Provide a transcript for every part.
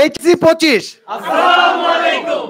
HC25। আসসালামু আলাইকুম।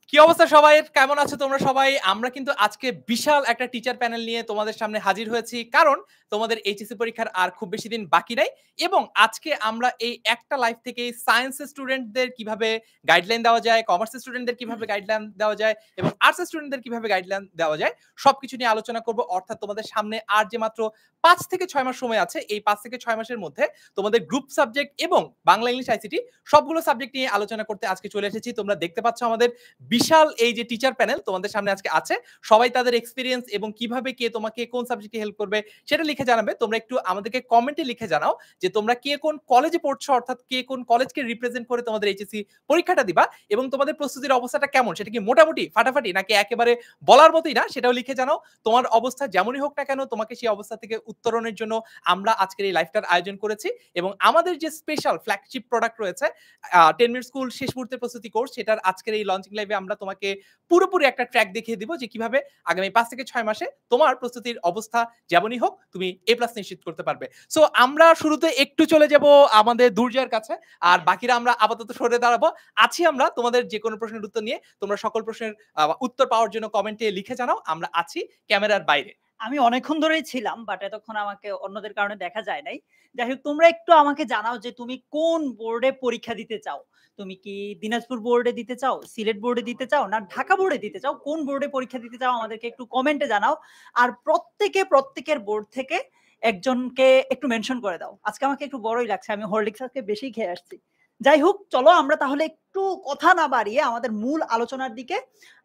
কি অবস্থা সবাই, কেমন আছো তোমরা সবাই? আমরা কিন্তু আজকে বিশাল একটা টিচার প্যানেল নিয়ে তোমাদের সামনে হাজির হয়েছি, কারণ তোমাদের এইচএসসি পরীক্ষার আর খুব বেশি দিন বাকি নাই। এবং আজকে আমরা এই একটা লাইফ থেকে সায়েন্সের স্টুডেন্টদের কিভাবে গাইডলাইন দেওয়া যায়, কমার্সের স্টুডেন্টদের কিভাবে গাইডলাইন দেওয়া যায় এবং আর্টসের স্টুডেন্টদের কিভাবে গাইডলাইন দেওয়া যায় সবকিছু নিয়ে আলোচনা করব। অর্থাৎ তোমাদের সামনে আর যে মাত্র 5 থেকে 6 মাস সময় আছে, এই 5 থেকে 6 মাসের মধ্যে তোমাদের গ্রুপ সাবজেক্ট এবং বাংলা ইংলিশ আইসিটি সবগুলো সাবজেক্ট নিয়ে আলোচনা করতে আজকে চলে এসেছি। তোমরা দেখতে পাচ্ছ আমাদের বিশাল এই যে টিচার প্যানেল তোমাদের সামনে আজকে আছে, সবাই তাদের এক্সপিরিয়েন্স এবং কিভাবে কে তোমাকে কোন সাবজেক্টে হেল্প করবে সেটা লিখে জানাবে। তোমরা একটু আমাদেরকে কমেন্টে লিখে জানাও যে তোমরা কে কোন কলেজে পড়ছো, অর্থাৎ কে কোন কলেজকে রিপ্রেজেন্ট করে তোমাদের এইচএসসি পরীক্ষাটা দিবা এবং তোমাদের প্রস্তুতির অবস্থাটা কেমন, সেটা কি মোটামুটি ফাটাফাটি নাকি একেবারে বলার মতোই না, সেটাও লিখে জানাও। তোমার অবস্থা যেমনই হোক না কেন, তোমাকে সেই অবস্থা থেকে উত্তরণের জন্য আমরা আজকের এই লাইভটার আয়োজন করেছি। এবং আমাদের যে স্পেশাল ফ্ল্যাগশিপ প্রোডাক্ট রয়েছে 10 মিনিট স্কুল শেষ মুহূর্তের প্রস্তুতি কোর্স, সেটার আজকের এই লঞ্চিং লাইভে আমরা তোমাকে পুরোপুরি একটা ট্র্যাক দেখিয়ে দিব যে কিভাবে আগামী 5 থেকে 6 মাসে তোমার প্রস্তুতির অবস্থা যেমনই হোক তুমি এ প্লাস নিশ্চিত করতে পারবে। সো আমরা শুরুতে একটু চলে যাব আমাদের দুর্জয়ের কাছে, আর বাকিরা আমরা আপাতত সরে দাঁড়াবো। আছি আমরা তোমাদের যে কোনো প্রশ্নের উত্তর নিয়ে। তোমরা সকল প্রশ্নের উত্তর পাওয়ার জন্য কমেন্টে লিখে জানাও, আমরা আছি ক্যামেরার বাইরে। আমি অনেকক্ষণ ধরেই ছিলাম, বাট এতক্ষণ আমাকে অন্যদের কারণে দেখা যায় নাই। যাই হোক, তোমরা একটু আমাকে জানাও যে তুমি কোন বোর্ডে পরীক্ষা দিতে চাও। তুমি কি দিনাজপুর বোর্ডে দিতে চাও, সিলেট বোর্ডে দিতে চাও, না ঢাকা বোর্ডে দিতে চাও? কোন বোর্ডে পরীক্ষা দিতে চাও আমাদেরকে একটু কমেন্টে জানাও। আর প্রত্যেকের বোর্ড থেকে একজনকে একটু মেনশন করে দাও। আজকে আমাকে একটু বড়ই লাগছে, আমি হরলিক্স আজকে বেশি খেয়ে আসছি। যাই হোক, চলো আমরা তাহলে একটু কথা না বাড়িয়ে আমাদের মূল আলোচনার দিকে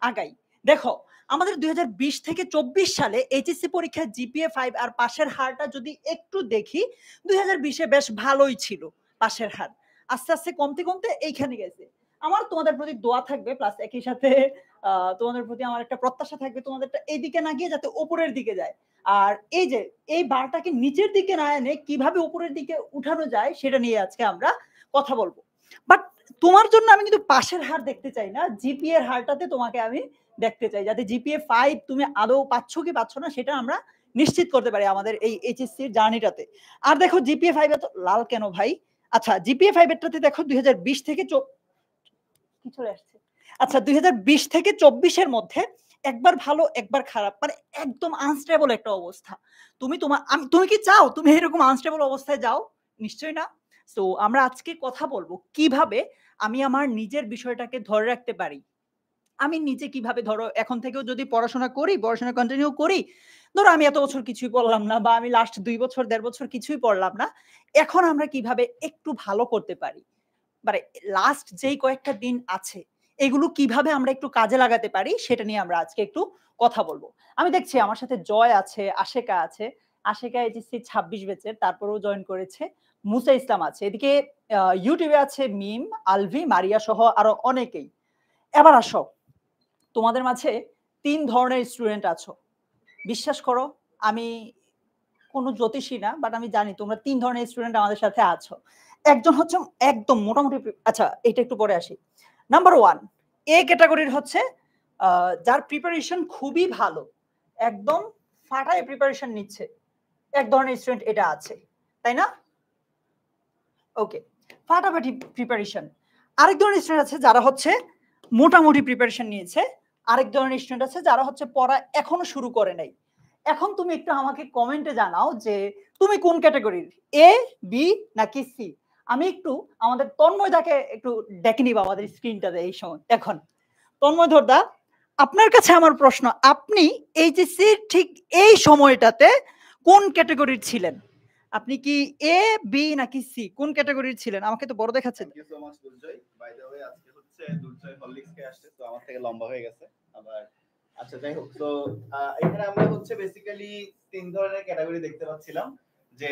আগাই। দেখো, আমাদের 2020 থেকে 24 সালে এইচএসসি পরীক্ষার জিপিএ 5 আর পাশের হারটা যদি একটু দেখি, 2020-এ বেশ ভালোই ছিল পাশের হার। আস্তে আস্তে কমতে কমতে এইখানে গেছে। আমার তোমাদের প্রতি দোয়া থাকবে, প্লাস একই সাথে তোমাদের প্রতি আমার একটা প্রত্যাশা থাকবে তোমাদেরটা এইদিকে না গিয়ে যাতে উপরের দিকে যায়। আর এই যে এই বারটাকে নিচের দিকে না এনে কিভাবে উপরের দিকে উঠানো যায় সেটা নিয়ে আজকে আমরা কথা বলবো। বাট তোমার জন্য আমি কিন্তু পাশের হার দেখতে চাই না, জিপিএ এর হারটাতে তোমাকে আমি দেখতে চাই, যাতে জিপিএ 5 তুমি আদৌ পাচ্ছ কি পাচ্ছ না সেটা আমরা নিশ্চিত করতে পারি আমাদের এই এইচএসসি জার্নিটাতে। আর দেখো, জিপিএ 5 এত লাল কেন ভাই? আচ্ছা, জিপিএ 5 এরটাতে দেখো 2020 থেকে কি চলে আসছে। আচ্ছা, 2020 থেকে 24 এর মধ্যে একবার ভালো একবার খারাপ, মানে একদম আনস্টেবল একটা অবস্থা। তুমি কি চাও তুমি এরকম আনস্টেবল অবস্থায় যাও? নিশ্চয়ই না। তো আমরা আজকে কথা বলবো কিভাবে আমি আমার নিজের বিষয়টাকে ধরে রাখতে পারি। আমি নিজে কিভাবে, ধরো এখন থেকেও যদি পড়াশোনা কন্টিনিউ করি, ধরো আমি এত বছর কিছুই পড়লাম না, বা আমি লাস্ট 2 বছর 1.5 বছর কিছুই পড়লাম না, এখন আমরা কিভাবে একটু ভালো করতে পারি, মানে লাস্ট যেই কয়েকটা দিন আছে এগুলো কিভাবে আমরা একটু কাজে লাগাতে পারি সেটা নিয়ে আমরা আজকে একটু কথা বলবো। আমি দেখছি আমার সাথে জয় আছে, আশেকা আছে। আশেকা এইচএসসি 26 ব্যাচের, তারপরেও জয়েন করেছে। মুসা ইসলাম আছে, এদিকে ইউটিউবে আছে মিম, আলভি, মারিয়া সহ আরো অনেকেই। এবার আসো, তোমাদের মাঝে 3 ধরনের স্টুডেন্ট আছো। বিশ্বাস করো, আমি কোনো জ্যোতিষী না, বাট আমি জানি তোমরা 3 ধরনের স্টুডেন্ট আমাদের সাথে আছো। একজন হচ্ছে একদম মোটামুটি, আচ্ছা এটা একটু পরে আসি। নাম্বার 1 এ ক্যাটাগরির হচ্ছে যার প্রিপারেশন খুবই ভালো, একদম ফাটায় প্রিপারেশন নিচ্ছে, এক ধরনের স্টুডেন্ট এটা আছে, তাই না? ওকে, ফাটাফাটি প্রিপারেশন। আরেক ধরনের স্টুডেন্ট আছে যারা হচ্ছে মোটামুটি প্রিপারেশন নিয়েছে। আরেক ধরনের স্টুডেন্ট আছে যারা হচ্ছে পড়া এখনো শুরু করে নাই। এখন তুমি একটু আমাকে কমেন্টে জানাও যে তুমি কোন ক্যাটাগরির, এ, বি নাকি সি। আমি একটু আমাদের তন্ময়দাকে একটু ডেকে নিব আমাদের স্ক্রিনটাতে এই সময়। এখন তন্ময় ধরদা, আপনার কাছে আমার প্রশ্ন, আপনি এইচএসসি ঠিক এই সময়টাতে কোন ক্যাটাগরির ছিলেন? আপনি কি এ, বি নাকি সি, কোন ক্যাটাগরির ছিলেন? আমাকে তো বড় দেখাচ্ছে। Thank you so much Durjoy. By the way, আজকে হচ্ছে দুর্জয় হরলিক্স কে আসছে, তো আমার থেকে লম্বা হয়ে গেছে আবার। আচ্ছা যাই হোক, তো এখানে আমরা হচ্ছে বেসিক্যালি 3 ধরনের ক্যাটাগরি দেখতে পাচ্ছিলাম। যে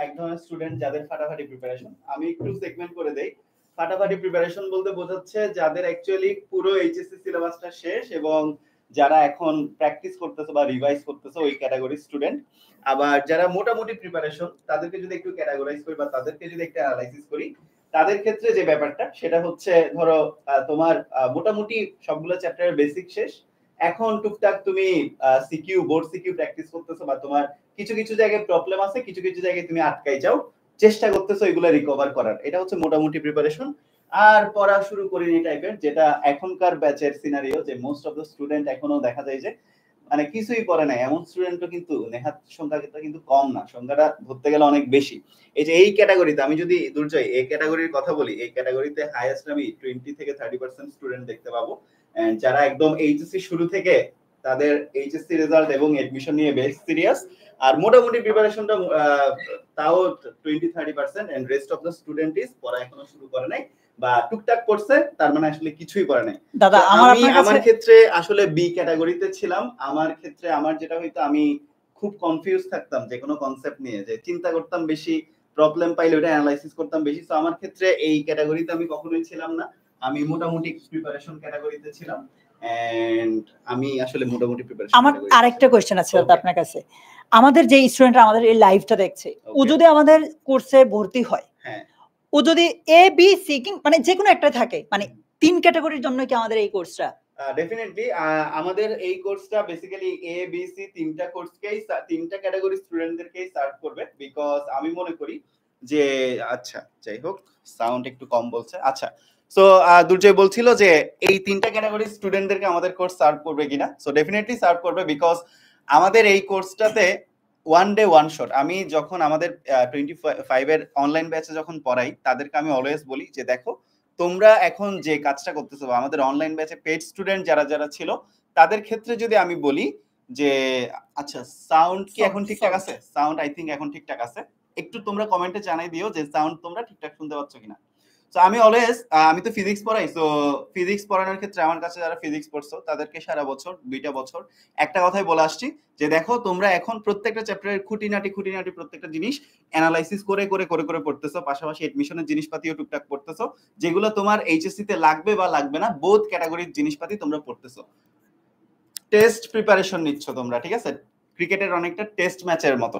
এক ধরনের স্টুডেন্ট যাদের ফাটাফাটি প্রিপারেশন, আমি একটু সেগমেন্ট করে দেই। ফাটাফাটি প্রিপারেশন বলতে বোঝাচ্ছে যাদের অ্যাকচুয়ালি পুরো এইচএসসি সিলেবাসটা শেষ এবং যারা এখন প্র্যাকটিস করতেছে বা রিভাইজ করতেছে, ওই ক্যাটাগরির স্টুডেন্ট। আবার যারা মোটামুটি প্রিপারেশন, তাদেরকে যদি একটু ক্যাটাগরাইজ করি বা তাদেরকে যদি একটা অ্যানালাইসিস করি, তাদের ক্ষেত্রে যে ব্যাপারটা সেটা হচ্ছে, ধরো তোমার মোটামুটি সবগুলো চ্যাপ্টারের বেসিক শেষ, এখন টুকটাক তুমি সিকিউ, বোর্ড সিকিউ প্র্যাকটিস করতেছো, বা তোমার কিছু কিছু জায়গায় প্রবলেম আছে, কিছু কিছু জায়গায় তুমি আটকাই যাও, চেষ্টা করতেছো এগুলো রিকভার করার, এটা হচ্ছে মোটামুটি প্রিপারেশন। আর পড়া শুরু করিনি টাইপের, যেটা এখনকার ব্যাচের সিনারিও, যে মোস্ট অফ দ্য স্টুডেন্ট এখনো দেখা যায় যে মানে কিছুই পড়ে নাই, এমন স্টুডেন্টও কিন্তু নেহাত সংখ্যাটা কিন্তু কম না, সংখ্যাটা ধরতে গেলে অনেক বেশি। এই যে এই ক্যাটাগরিতে আমি যদি দুর্জয় এই ক্যাটাগরির কথা বলি, এই ক্যাটাগরিতে হাইয়েস্ট আমি 20 থেকে 30% স্টুডেন্ট দেখতে পাবো, এন্ড যারা একদম এইচএসসি শুরু থেকে তাদের এইচএসসি রেজাল্ট এবং এডমিশন নিয়ে বেশ সিরিয়াস, আর মোটামুটি প্রিপারেশনটা তাও 20-30%, and rest of the student is পড়া এখনো শুরু করে নাই বা টুকটাক করছে, তার মানে আসলে কিছুই করে নাই। দাদা আমার ক্ষেত্রে আসলে বি ক্যাটাগরিতে ছিলাম, আমার ক্ষেত্রে আমার যেটা হইতো আমি খুব কনফিউজ থাকতাম যে কোনো কনসেপ্ট নিয়ে, যে চিন্তা করতাম বেশি, প্রবলেম পাইলে ওটা অ্যানালাইসিস করতাম বেশি। তো আমার ক্ষেত্রে এই ক্যাটাগরিতে আমি কখনোই ছিলাম না, আমি মোটামুটি প্রিপারেশন ক্যাটাগরিতে ছিলাম, এন্ড আমি আসলে মোটামুটি প্রিপারেশন। আমার আরেকটা কোশ্চেন আছে দাদা আপনার কাছে, আমাদের যে স্টুডেন্টরা আমাদের এই লাইভটা দেখছে, ও যদি আমাদের কোর্সে ভর্তি হয়, হ্যাঁ, ও যদি এ বি সি মানে যে কোনো একটা থাকে, মানে 3 ক্যাটাগরির জন্য কি আমাদের এই কোর্সটা? ডেফিনেটলি আমাদের এই কোর্সটা বেসিক্যালি এ বি সি তিনটা কোর্সকেই, তিনটা ক্যাটাগরি স্টুডেন্টদেরকেই সার্ভ করবে, বিকজ আমি মনে করি যে, আচ্ছা যাই হোক সাউন্ড একটু কম বলছে। আচ্ছা, সো দুর্জয় বলছিল যে এই তিনটা ক্যাটাগরি স্টুডেন্টদেরকে আমাদের কোর্স সার্ভ করবে কিনা। সো ডেফিনেটলি সার্ভ করবে, বিকজ আমাদের এই কোর্সটাতে ওয়ান ডে ওয়ান শট। আমি যখন আমাদের 25 এর অনলাইন ব্যাচে যখন পড়াই, তাদেরকে আমি অলওয়েজ বলি যে দেখো তোমরা এখন যে কাজটা করতেছো, আমাদের অনলাইন ব্যাচে পেড স্টুডেন্ট যারা যারা ছিল তাদের ক্ষেত্রে যদি আমি বলি যে, আচ্ছা সাউন্ড কি এখন ঠিকঠাক আছে? সাউন্ড আই থিংক এখন ঠিকঠাক আছে, একটু তোমরা কমেন্টে জানাই দিও যে সাউন্ড তোমরা ঠিকঠাক শুনতে পাচ্ছ কিনা। সো আমি অলওয়েজ, আমি তো ফিজিক্স পড়াই, সো ফিজিক্স পড়ানোর ক্ষেত্রে আমার কাছে যারা ফিজিক্স পড়ছো তাদেরকে সারা বছর 2টা বছর একটা কথাই বলে আসছি যে দেখো তোমরা এখন প্রত্যেকটা চ্যাপ্টারের খুঁটিনাটি প্রত্যেকটা জিনিস অ্যানালাইসিস করে করে করে করে পড়তেছো, পাশাপাশি এডমিশনের জিনিসপাতিও টুকটাক পড়তেছো, যেগুলো তোমার এইচএসসি তে লাগবে বা লাগবে না, বোথ ক্যাটাগরির জিনিসপাতি তোমরা পড়তেছো। টেস্ট প্রিপারেশন নিচ্ছ তোমরা, ঠিক আছে, ক্রিকেটের অনেকটা টেস্ট ম্যাচের মতো,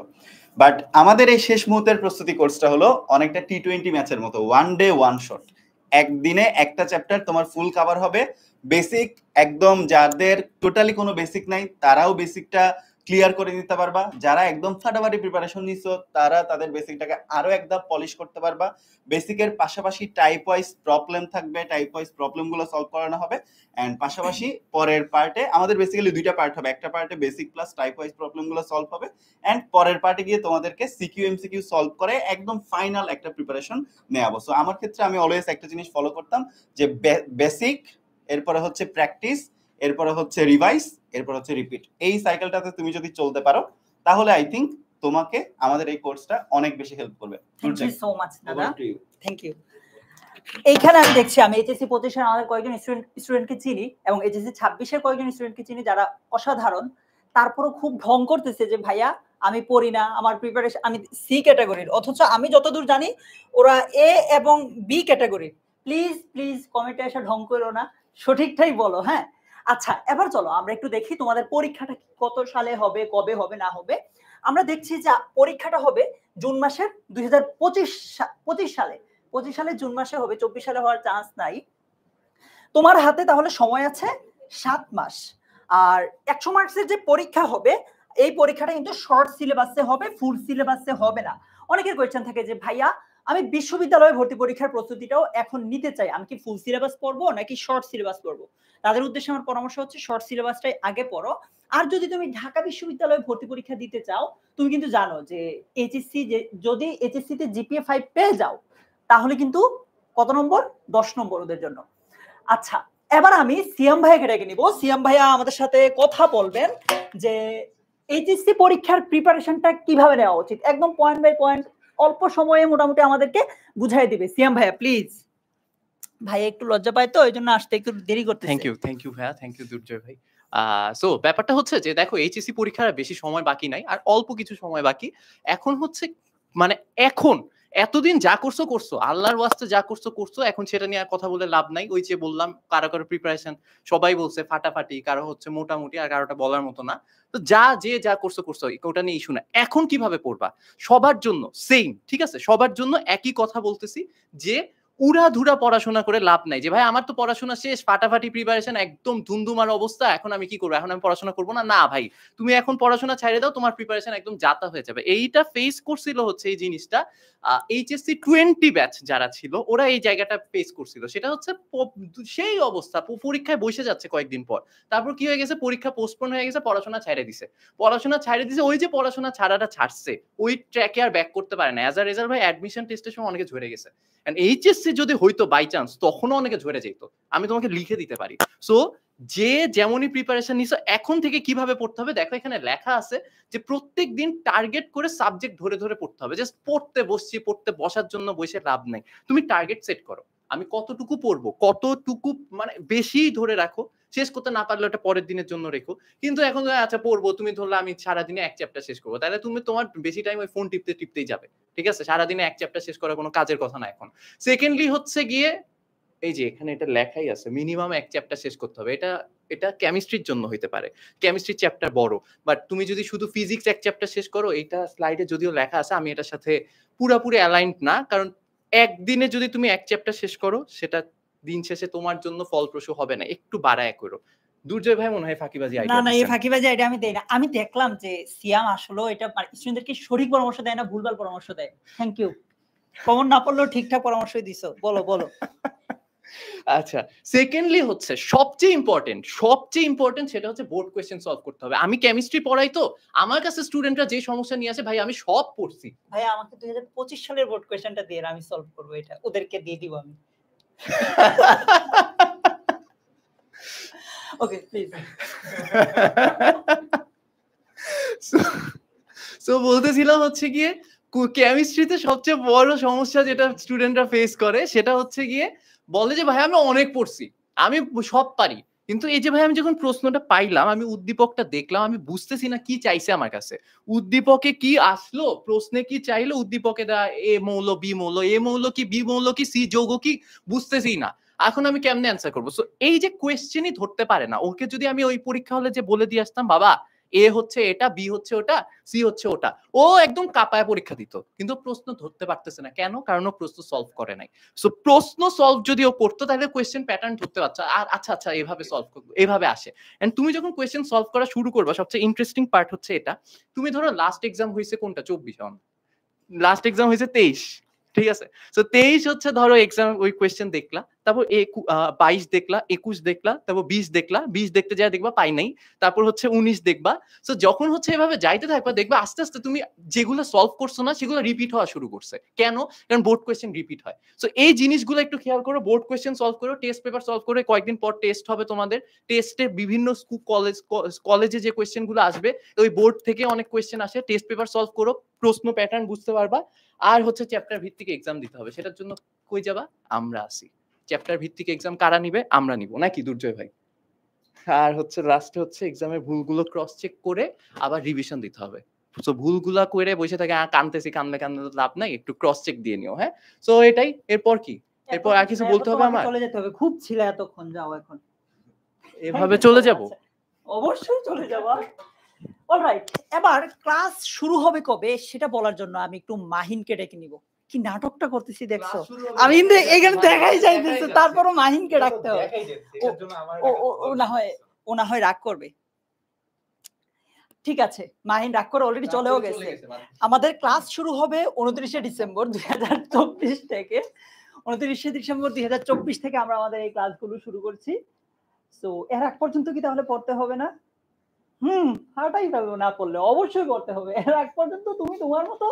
বাট আমাদের এই শেষ মুহূর্তের প্রস্তুতি কোর্সটা হলো অনেকটা টি20 ম্যাচের মতো, ওয়ান ডে ওয়ান শট। একদিনে একটা চ্যাপ্টার তোমার ফুল কভার হবে, বেসিক একদম, যাদের টোটালি কোনো বেসিক নাই তারাও বেসিকটা ক্লিয়ার করে নিতে পারবা, যারা একদম ফাটাফাটি প্রিপারেশন নিছো তারা তাদের বেসিকটাকে আরো একদম পলিশ করতে পারবা। বেসিকের পাশাপাশি টাইপ ওয়াইজ প্রবলেম থাকবে, টাইপ ওয়াইজ প্রবলেমগুলো সলভ করানো হবে, এন্ড পাশাপাশি পরের পার্টে আমাদের বেসিক্যালি 2টা পার্ট হবে, একটা পার্টে বেসিক প্লাস টাইপ ওয়াইজ প্রবলেমগুলো সলভ হবে, এন্ড পরের পার্টে গিয়ে তোমাদেরকে সিকিউ এমসিকিউ সলভ করে একদম ফাইনাল একটা প্রিপারেশন নেওয়া। সো আমার ক্ষেত্রে আমি অলওয়েজ একটা জিনিস ফলো করতাম যে বেসিক, এরপরে হচ্ছে প্র্যাকটিস, এরপরে হচ্ছে রিভাইজ, এরপর হচ্ছে রিপিট। এই সাইকেলটাতে তুমি যদি চলতে পারো তাহলে আই থিংক তোমাকে আমাদের এই কোর্সটা অনেক বেশি হেল্প করবে। থ্যাংক ইউ সো মাচ দাদা, থ্যাংক ইউ। এইখানে আমি দেখছি, আমি এইচএসসি 25 আমাদের কয়েকজন স্টুডেন্টকে চিনি এবং এইচএসসি 26 কয়েকজন স্টুডেন্টকে চিনি যারা অসাধারণ, তারপরও খুব ঢং করতেছে যে ভাইয়া আমি পড়ি না, আমার প্রিপারেশন, আমি সি ক্যাটাগরির, অথচ আমি যতদূর জানি ওরা এ এবং বি ক্যাটাগরির। প্লিজ প্লিজ কমেন্টে এসে ঢং করো না, সঠিকটাই বলো। হ্যাঁ, আচ্ছা এবার চলো আমরা একটু দেখি তোমাদের পরীক্ষাটা কত সালে হবে, কবে হবে না হবে। আমরা দেখছি যে পরীক্ষাটা হবে জুন মাসের 2025 সালে, 25 সালে জুন মাসে হবে, 24 সালে হওয়ার চান্স নাই। তোমার হাতে তাহলে সময় আছে 7 মাস। আর 100 মার্কসের যে পরীক্ষা হবে, এই পরীক্ষাটা কিন্তু শর্ট সিলেবাসে হবে, ফুল সিলেবাসে হবে না। অনেকের কোয়েশ্চেন থাকে যে ভাইয়া আমি বিশ্ববিদ্যালয়ে ভর্তি পরীক্ষার প্রস্তুতিটাও এখন নিতে চাই, আমি কি ফুল সিলেবাস পড়বো নাকি শর্ট সিলেবাস পড়বো? তাদের উদ্দেশ্যে আমার পরামর্শ হচ্ছে শর্ট সিলেবাসটাই আগে পড়ো। আর যদি তুমি ঢাকা বিশ্ববিদ্যালয়ে ভর্তি পরীক্ষা দিতে চাও, তুমি কিন্তু জানো যে এইচএসসি, যদি এইচএসসি তে জিপিএ 5 পেয়ে যাও তাহলে কিন্তু কত নম্বর? 10 নম্বর ওদের জন্য। আচ্ছা এবার আমি সিয়াম ভাইয়াকে ডেকে নিব, সিয়াম ভাইয়া আমাদের সাথে কথা বলবেন যে এইচএসসি পরীক্ষার প্রিপারেশনটা কিভাবে নেওয়া উচিত, একদম পয়েন্ট বাই পয়েন্ট অল্প সময়ে মোটামুটি আমাদেরকে বুঝাই দিবে। সিয়াম ভাইয়া প্লিজ। ভাই একটু লজ্জা পায় তো, এইজন্য আসতে একটু দেরি করতেছে। থ্যাংক ইউ ভাইয়া, থ্যাংক ইউ দুর্জয় ভাই। সো ব্যাপারটা হচ্ছে যে দেখো এইচএসসি পরীক্ষার বেশি সময় বাকি নাই, আর অল্প কিছু সময় বাকি। এখন হচ্ছে মানে এখন এতদিন যা করছো আল্লাহর ওয়াস্তে যা করছো, এখন সেটা নিয়ে আর কথা বলে লাভ নাই। ওই যে বললাম কারো প্রিপারেশন সবাই বলছে ফাটাফাটি, কারো হচ্ছে মোটামুটি, আর কারোটা বলার মতো না। তো যা করছো ওটা নিয়ে ইস্যু না। এখন কিভাবে পড়বা সবার জন্য সেম, ঠিক আছে, সবার জন্য একই কথা বলতেছি যে উড়াধুরা পড়াশোনা করে লাভ নাই যে ভাই আমার তো পড়াশোনা শেষ, ফাটাফাটি প্রিপারেশন, একদম ধুমধুমার অবস্থা, এখন আমি কি করবো, এখন আমি পড়াশোনা করবো না। না ভাই, তুমি এখন পড়াশোনা ছাড়িয়ে দাও, তোমার প্রিপারেশন একদম যাতা হয়ে যাবে। এইটা ফেস করছিল হচ্ছে এই জিনিসটা এইচএসসি 20 ব্যাচ যারা ছিল, ওরা এই জায়গাটা ফেস করছিল। সেটা হচ্ছে সেই অবস্থা, পরীক্ষায় বসে যাচ্ছে কয়েকদিন পর, তারপর কি হয়ে গেছে, পরীক্ষা পোস্টপোন হয়ে গেছে, পড়াশোনা ছাড়ে দিছে। ওই যে পড়াশোনা ছাড়াটা ছাড়ছে, ওই ট্র্যাকে আর ব্যাক করতে পারে না। অ্যাজ আ রেজাল্ট ভাই অ্যাডমিশন টেস্টের সময় অনেকে ঝরে গেছে। এইচএসসি যদি হইতো বাই চান্স, তখনও অনেকে ঝরে যেত, আমি তোমাকে লিখে দিতে পারি। সো যে যেমনই প্রিপারেশন নিছো, এখন থেকে কিভাবে পড়তে হবে দেখো, এখানে লেখা আছে যে প্রত্যেক দিন টার্গেট করে সাবজেক্ট ধরে ধরে পড়তে হবে। জাস্ট পড়তে বসছি, পড়তে বসার জন্য বসে লাভ নাই। তুমি টার্গেট সেট করো, আমি কতটুকু পড়বো, কতটুকু মানে বেশি ধরে রাখো, শেষ করতে না পারলে ওটা পরের দিনের জন্য রেখো। কিন্তু এখন আচ্ছা পড়বো, তুমি ধরলে আমি সারাদিনে এক চ্যাপ্টার শেষ করবো, তাহলে তুমি তোমার বেশি টাইম ওই ফোন টিপতেই যাবে। ঠিক আছে, সারাদিনে এক চ্যাপ্টার শেষ করা কোনো কাজের কথা না এখন। সেকেন্ডলি হচ্ছে গিয়ে এই যে এখানে এটা লেখাই আছে, মিনিমাম এক চ্যাপ্টার শেষ করতে হবে। এটা কেমিস্ট্রির জন্য হইতে পারে, কেমিস্ট্রির চ্যাপ্টার বড়, বাট তুমি যদি শুধু ফিজিক্স এক চ্যাপ্টার শেষ করো, এটা স্লাইডে যদিও লেখা আছে, আমি এটার সাথে পুরোপুরি অ্যালাইন্ড না। কারণ একদিনে যদি তুমি এক চ্যাপ্টার শেষ করো, সেটা দিন শেষে তোমার জন্য ফলপ্রসূ হবে না, একটু বাড়ায় করো। দুর্জয় ভাই মনে হয় ফাঁকিবাজি আইডিয়া। না এই ফাঁকিবাজি আইডিয়া আমি দেই না। আমি দেখলাম যে সিয়াম আসলে এটা স্টুডেন্টদেরকে সঠিক পরামর্শ দেয় না, ভুলভাল পরামর্শ দেয়। থ্যাংক ইউ, কমন না পড়লেও ঠিকঠাক পরামর্শই দিছো। বলো। আচ্ছা, সেকেন্ডলি হচ্ছে সবচেয়ে ইম্পর্টেন্ট সেটা হচ্ছে বোর্ড কোয়েশ্চেন সলভ করতে হবে। আমি কেমিস্ট্রি পড়াই, তো আমার কাছে স্টুডেন্টরা যে সমস্যা নিয়ে আসে, ভাই আমি সব পড়ছি। ভাই আমাকে 2025 সালের বোর্ড কোয়েশ্চেনটা দিয়ে আমি সলভ করব, এটা ওদেরকে দিয়ে দিব আমি। Okay please. সো বলতেছিলাম হচ্ছে গিয়ে কেমিস্ট্রিতে সবচেয়ে বড় সমস্যা যেটা স্টুডেন্টরা ফেস করে, সেটা হচ্ছে গিয়ে বলে যে ভাই আমি অনেক পড়ছি, আমি সব পারি, কিন্তু এই যে ভাই আমি যখন প্রশ্নটা পাইলাম, আমি উদ্দীপকটা দেখলাম, আমি বুঝতেছি না কি চাইছে আমার কাছে, উদ্দীপকে কি আসলো, প্রশ্নে কি চাইলো, উদ্দীপকে দেওয়া এ মৌল বি মৌল, এ মৌল কি বি মৌল কি সি যৌগ কি, বুঝতেছি না, এখন আমি কেমনে অ্যান্সার করবো? সো এই যে কোয়েশ্চেনই ধরতে পারে না, ওকে যদি আমি ওই পরীক্ষা হলে যে বলে দিয়ে আসতাম বাবা এ হচ্ছে এটা, বি হচ্ছে ওটা, সি হচ্ছে ওটা, ও একদম কাপায় পরীক্ষা দিত, কিন্তু প্রশ্ন ধরতে পারতেছে না। কেন? কারণ ও প্রশ্ন সলভ করে নাই। সো প্রশ্ন সলভ যদি ও করতো, তাহলে কোয়েশ্চেন প্যাটার্ন ধরতে পারছে, আর আচ্ছা এভাবে সলভ করবো, এভাবে আসে। এন্ড তুমি যখন কোয়েশ্চেন সলভ করা শুরু করবা, সবচেয়ে ইন্টারেস্টিং পার্ট হচ্ছে এটা, তুমি ধরো লাস্ট এক্সাম হয়েছে কোনটা, 24, লাস্ট এক্সাম হয়েছে 23, ঠিক আছে? সো 23 হচ্ছে ধরো এক্সাম, ওই কোয়েশ্চেন দেখলা, তারপর 22 দেখলা, 21 দেখলা, তারপর 20 দেখলা, 20 দেখতে যায় দেখবা পাই নাই, তারপর হচ্ছে 19 দেখবা। সো যখন হচ্ছে এভাবে যাইতে থাকবা, দেখবা আস্তে আস্তে তুমি যেগুলো সলভ করছো না, সেগুলো রিপিট হওয়া শুরু করছে। কেন? কারণ বোর্ড কোয়েশ্চেন রিপিট হয়। সো এই জিনিসগুলো একটু খেয়াল করো, বোর্ড কোয়েশ্চেন সলভ করো, টেস্ট পেপার সলভ করে, কয়েকদিন পর টেস্ট হবে তোমাদের, টেস্টে বিভিন্ন স্কুল কলেজে যে কোয়েশ্চেন গুলো আসবে, ওই বোর্ড থেকে অনেক কোয়েশ্চেন আসে, টেস্ট পেপার সলভ করো, প্রশ্ন প্যাটার্ন বুঝতে পারবা। আর হচ্ছে চ্যাপ্টার ভিত্তিক এক্সাম দিতে হবে, সেটার জন্য কই যাবা? আমরা আসি। চ্যাপ্টার ভিত্তিক এক্সাম কারা নিবে? আমরা নিব, নাকি দুর্জয় ভাই? আর হচ্ছে লাস্টে হচ্ছে এক্সামের ভুলগুলো ক্রস চেক করে আবার রিভিশন দিতে হবে। সো ভুলগুলা করে বসে থাকে কানতেছি, কানলে লাভ নাই, একটু ক্রস চেক দিয়ে নিও। হ্যাঁ, সো এটাই। এরপর কি? এরপর আর কিছু বলতে হবে আমার? চলে যেতে হবে, খুব ছিল এতক্ষণ, যাও এখন। এভাবে চলে যাব? অবশ্যই চলে যাবা। অলরাইট, এবার ক্লাস শুরু হবে কবে সেটা বলার জন্য আমি একটু মাহিনকে ডেকে নিব। কি নাটকটা করতেছি দেখছো? আমি এখানে দেখাই যাইতেছে, তারপরও মাহিনকে ডাকতে হবে। ও না হয় রাগ করবে। ঠিক আছে, মাহিন রাগ করে অলরেডি চলেও গেছে। আমাদের ক্লাস শুরু হবে 29 ডিসেম্বর 2024 থেকে। 29 ডিসেম্বর 2024 থেকে আমরা আমাদের এই ক্লাসগুলো শুরু করছি। সো এর আগ পর্যন্ত কি তাহলে পড়তে হবে না? হাঁটাই ফেলবো না পড়লে, অবশ্যই পড়তে হবে। এর আগ পর্যন্ত তুমি তোমার মতো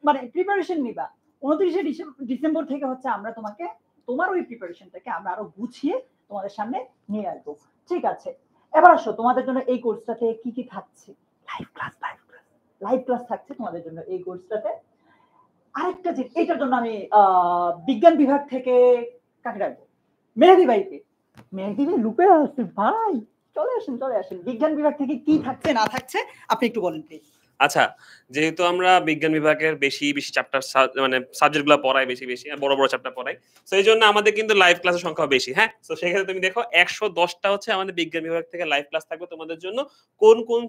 মানে প্রিপারেশন নিবা। 29 ডিসেম্বর থেকে হচ্ছে আমরা তোমাকে তোমার ওই প্রিপারেশনটাকে আমরা আরো গুছিয়ে তোমাদের সামনে নিয়ে আসবো। ঠিক আছে, এবার আসো, তোমাদের জন্য এই কোর্সটাতে কি কি থাকছে? লাইভ ক্লাস থাকছে তোমাদের জন্য এই কোর্সটাতে। আরেকটা জিনিস, এইটার জন্য আমি বিজ্ঞান বিভাগ থেকে কাকে ডাকবো? মেহেদি ভাইকে। মেহেদি ভাই লুপে আসছে ভাই, চলে আসেন। বিজ্ঞান বিভাগ থেকে কি থাকছে না থাকছে আপনি একটু বলেন প্লিজ। আচ্ছা, যেহেতু আমরা বিজ্ঞান বিভাগের বেশি চ্যাপ্টার মানে সাবজেক্টগুলো পড়াই বেশি আর বড় চ্যাপ্টার পড়াই, তো এই জন্য আমাদের কিন্তু লাইভ ক্লাসের সংখ্যা বেশি। হ্যাঁ, তো সেক্ষেত্রে তুমি দেখো 110টা হচ্ছে আমাদের বিজ্ঞান বিভাগ থেকে লাইভ ক্লাস থাকবে তোমাদের জন্য। কোন কোন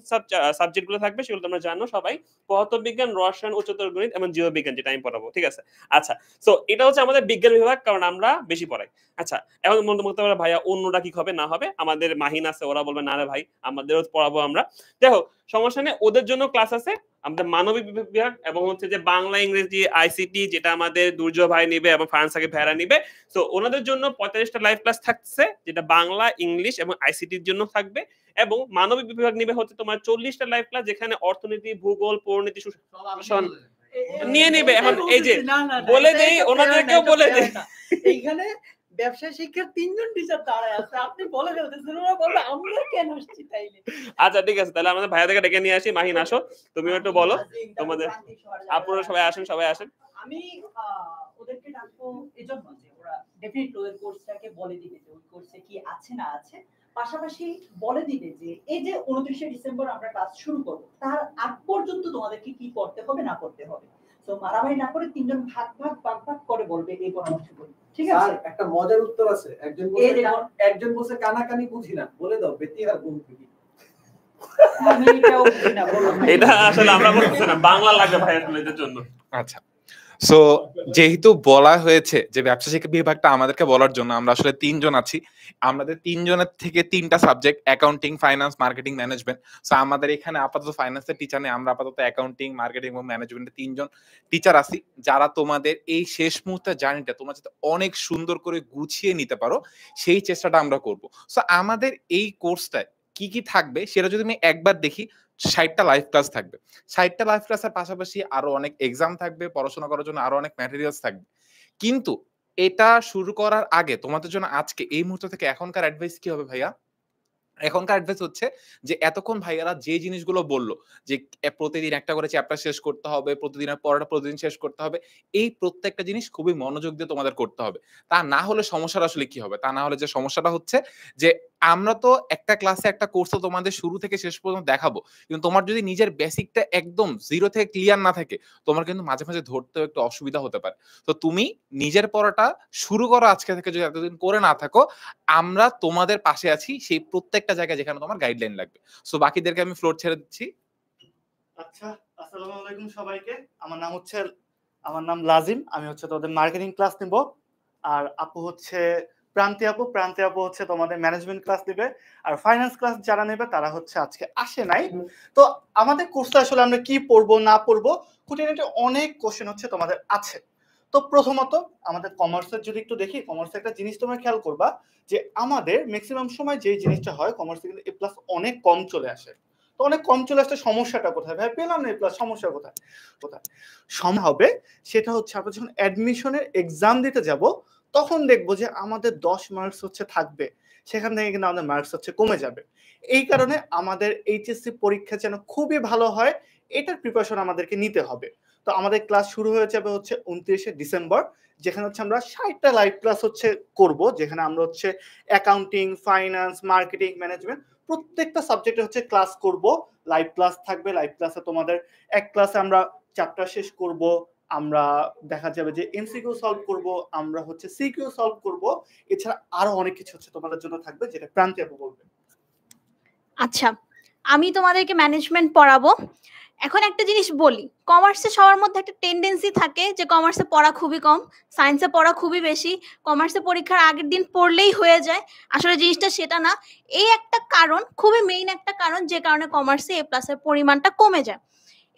সাবজেক্টগুলো থাকবে সেগুলো তোমরা জানো সবাই, পদার্থবিজ্ঞান, রসায়ন, উচ্চতর গণিত এবং জীববিজ্ঞান, যেটা আমি পড়াবো। ঠিক আছে, আচ্ছা, তো এটা হচ্ছে আমাদের বিজ্ঞান বিভাগ, কারণ আমরা বেশি পড়াই। আচ্ছা, এখন মনে করতে পারো ভাইয়া অন্যটা কি হবে না হবে, আমাদের মাহিন আছে, ওরা বলবে না রে ভাই আমাদেরও পড়াবো আমরা। দেখো সমস্যা নেই, ওদের জন্য ক্লাস আছে। আমাদের মানবিক বিভাগ এবং হচ্ছে যে বাংলা, ইংরেজি, আইসিটি, যেটা আমাদের দুর্জয় ভাই নিবে এবং ফারানসাকে ভেড়া নিবে, তো ওনাদের জন্য 45টা লাইভ ক্লাস থাকছে, যেটা বাংলা, ইংলিশ এবং আইসিটির জন্য থাকবে। এবং মানবিক বিভাগ নিবে হচ্ছে তোমার 40টা লাইভ ক্লাস, যেখানে অর্থনীতি, ভূগোল, পরিনীতি নিয়ে নিবে। এখন এই যে বলে দেই, ওনাদেরকেও বলে দেই, এইখানে ব্যবসায় শিক্ষার 3জন টিচার দাঁড়ায় আছে, আপনি বলে দিতেছেন, ওরা বলবে আমরা কেন আসছি তাইলে। আচ্ছা ঠিক আছে, তাহলে আমাদের ভাইয়াদেরকে ডেকে নিয়ে আসি। মাহিন আসো, তুমিও একটু বলো তোমাদের, আপনারা সবাই আসেন। আমি ওদেরকে ডাকবো এজন্য যে ওরা ডেফিনেটলি ওদের কোর্সটাকে বলে দিবে যে ওই কোর্সে কি আছে না আছে, পাশাপাশি বলে দিবে যে এই যে 29শে ডিসেম্বর আমরা ক্লাস শুরু করব, তার আগ পর্যন্ত তোমাদেরকে কি করতে হবে না করতে হবে। তো মারামারি না করে 3জন ভাগ করে বলবে এই পরামর্শগুলো। ঠিক আছে, একটা মজার উত্তর আছে। একজন বলছে কানাকানি বুঝি না, বলে দাও বেতি আর বন্ধু কি। আমি এটাও বুঝি না, বলো। এটা আসলে আমরা বলতেছি না, বাংলা লাগে ভাই আসলে এর জন্য। আচ্ছা, সো যেহেতু বলা হয়েছে যে ব্যবসা শিক্ষা বিভাগটা আমাদেরকে বলার জন্য, আমরা আসলে 3জন আছি। আমাদের 3জনের থেকে 3টা subject, accounting, finance, marketing, management. So আমাদের এখানে আপাতত ফাইন্যান্সের টিচার নেই, আমরা আপাতত অ্যাকাউন্টিং, মার্কেটিং এবং ম্যানেজমেন্টের 3জন টিচার আছি, যারা তোমাদের এই শেষ মুহূর্তের জার্নিটা তোমরা যাতে অনেক সুন্দর করে গুছিয়ে নিতে পারো সেই চেষ্টাটা আমরা করব। সো আমাদের এই কোর্সটায় কি কি থাকবে সেটা যদি আমি একবার দেখি, 60টা লাইভ ক্লাস থাকবে। 60টা লাইভ ক্লাসের পাশাপাশি আরো অনেক এক্সাম থাকবে, পড়াশোনা করার জন্য আরো অনেক ম্যাটেরিয়ালস থাকবে। কিন্তু এটা শুরু করার আগে তোমাদের জন্য আজকে এই মুহূর্ত থেকে এখনকার অ্যাডভাইস কি হবে ভাইয়া? এখনকার অ্যাডভাইস হচ্ছে যে এতক্ষণ ভাইয়ারা যে জিনিসগুলো বললো, যে প্রতিদিন একটা করে চ্যাপ্টার শেষ করতে হবে, প্রতিদিনের পড়াটা প্রতিদিন শেষ করতে হবে, এই প্রত্যেকটা জিনিস খুবই মনোযোগ দিয়ে তোমাদের করতে হবে। তা না হলে সমস্যাটা আসলে কি হবে? তা না হলে যে সমস্যাটা হচ্ছে যে আমরা তো একটা ক্লাসে একটা কোর্স তো তোমাদের শুরু থেকে শেষ পর্যন্ত দেখাবো, কিন্তু তোমার যদি নিজের বেসিকটা একদম জিরো থেকে ক্লিয়ার না থাকে, তোমার কিন্তু মাঝে মাঝে ধরতেও একটু অসুবিধা হতে পারে। তো তুমি নিজের পড়াটা শুরু করো আজকে থেকে, যদি এতদিন করে না থাকো, আমরা তোমাদের পাশে আছি সেই প্রত্যেকটা জায়গায় যেখানে তোমার গাইডলাইন লাগবে। সো বাকিদেরকে আমি ফ্লোর ছেড়ে দিচ্ছি। আচ্ছা, আসসালামু আলাইকুম সবাইকে। আমার নাম লাজিম, আমি হচ্ছে তোমাদের মার্কেটিং ক্লাস নিব। আর আপু হচ্ছে প্রান্তি আপু হচ্ছে তোমাদের ম্যানেজমেন্ট ক্লাস দিবে। আর ফাইন্যান্স ক্লাস যারা নেবে তারা হচ্ছে আজকে আসে নাই। তো আমাদের কোর্সটা আসলে আমরা কি পড়বো না পড়বো, খুঁটিনাটি অনেক কোশ্চেন হচ্ছে তোমাদের আছে। তো প্রথমত আমাদের কমার্সের যদি একটু দেখি, কমার্সের একটা জিনিস তোমরা খেয়াল করবা যে আমাদের ম্যাক্সিমাম সময় যে জিনিসটা হয়, কমার্সে কিন্তু এ প্লাস অনেক কম চলে আসে। তো অনেক কম চলে আসলে সমস্যাটা কোথায়? ভাই পেলাম না এ প্লাস, সমস্যা কোথায়? সমস্যা হবে সেটা হচ্ছে আমরা যখন অ্যাডমিশনের এক্সাম দিতে যাব, তখন দেখবো যে আমাদের 10 মার্কস হচ্ছে থাকবে, সেখান থেকে কিন্তু আমাদের মার্কস হচ্ছে কমে যাবে। এই কারণে আমাদের এইচএসসি পরীক্ষা যেন খুবই ভালো হয়, এটার প্রিপারেশন আমাদেরকে নিতে হবে। তো আমাদের ক্লাস শুরু হয়ে যাবে হচ্ছে 29শে ডিসেম্বর, যেখানে হচ্ছে আমরা 60টা লাইভ ক্লাস হচ্ছে করব, যেখানে আমরা হচ্ছে অ্যাকাউন্টিং, ফাইন্যান্স, মার্কেটিং, ম্যানেজমেন্ট প্রত্যেকটা সাবজেক্টে হচ্ছে ক্লাস করব। লাইভ ক্লাস থাকবে। লাইভ ক্লাসে তোমাদের এক ক্লাসে আমরা চ্যাপ্টার শেষ করব, আমরা দেখা যাবে যে এমসিকিউ সলভ করব, আমরা হচ্ছে সিকিউ সলভ করব। এছাড়া আরো অনেক কিছু হচ্ছে তোমাদের জন্য থাকবে, যেটা প্রান্তি আপু বলবে। আচ্ছা, আমি তোমাদেরকে ম্যানেজমেন্ট পড়াবো। এখন একটা জিনিস বলি, কমার্সে সবার মধ্যে একটা টেন্ডেন্সি থাকে যে কমার্সে পড়া খুবই কম, সায়েন্সে পড়া খুবই বেশি, কমার্সে পরীক্ষার আগের দিন পড়লেই হয়ে যায়। আসলে জিনিসটা সেটা না। এই একটা কারণ, খুবই মেইন একটা কারণ, যে কারণে কমার্সে এ প্লাসের পরিমাণটা কমে যায়।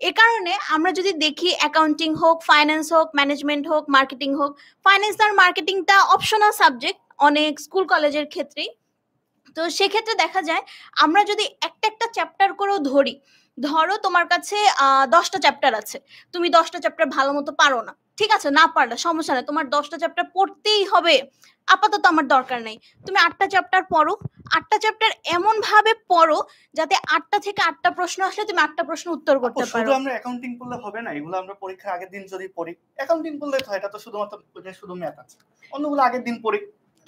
এ কারণে আমরা যদি দেখি, অ্যাকাউন্টিং হোক, ফাইন্যান্স হোক, ম্যানেজমেন্ট হোক, মার্কেটিং হোক, ফাইন্যান্স আর মার্কেটিংটা অপশনাল সাবজেক্ট অনেক স্কুল কলেজের ক্ষেত্রেই। তো সেক্ষেত্রে দেখা যায় আমরা যদি একটা চ্যাপ্টার করেও ধরো তোমার কাছে 10টা চ্যাপ্টার আছে, তুমি 10টা চ্যাপ্টার ভালো মতো পারো না, ঠিক আছে, না পারলে সমস্যা নেই, তোমার 10টা চ্যাপ্টার পড়তেই হবে, আপাতত আমার দরকার নেই, তুমি 8টা চ্যাপ্টার পড়ো। 8টা চ্যাপ্টার এমন ভাবে পড়ো যাতে 8টা থেকে 8টা প্রশ্ন আসলে তুমি 8টা প্রশ্ন উত্তর করতে পারো। শুধু আমরা অ্যাকাউন্টিং পড়লে হবে না, এগুলো আমরা পরীক্ষার আগের দিন যদি পড়ি। অ্যাকাউন্টিং পড়লে তো এটা তো শুধুমাত্র শুধু ম্যাথ আছে, অন্যগুলো আগের দিন পড়ি।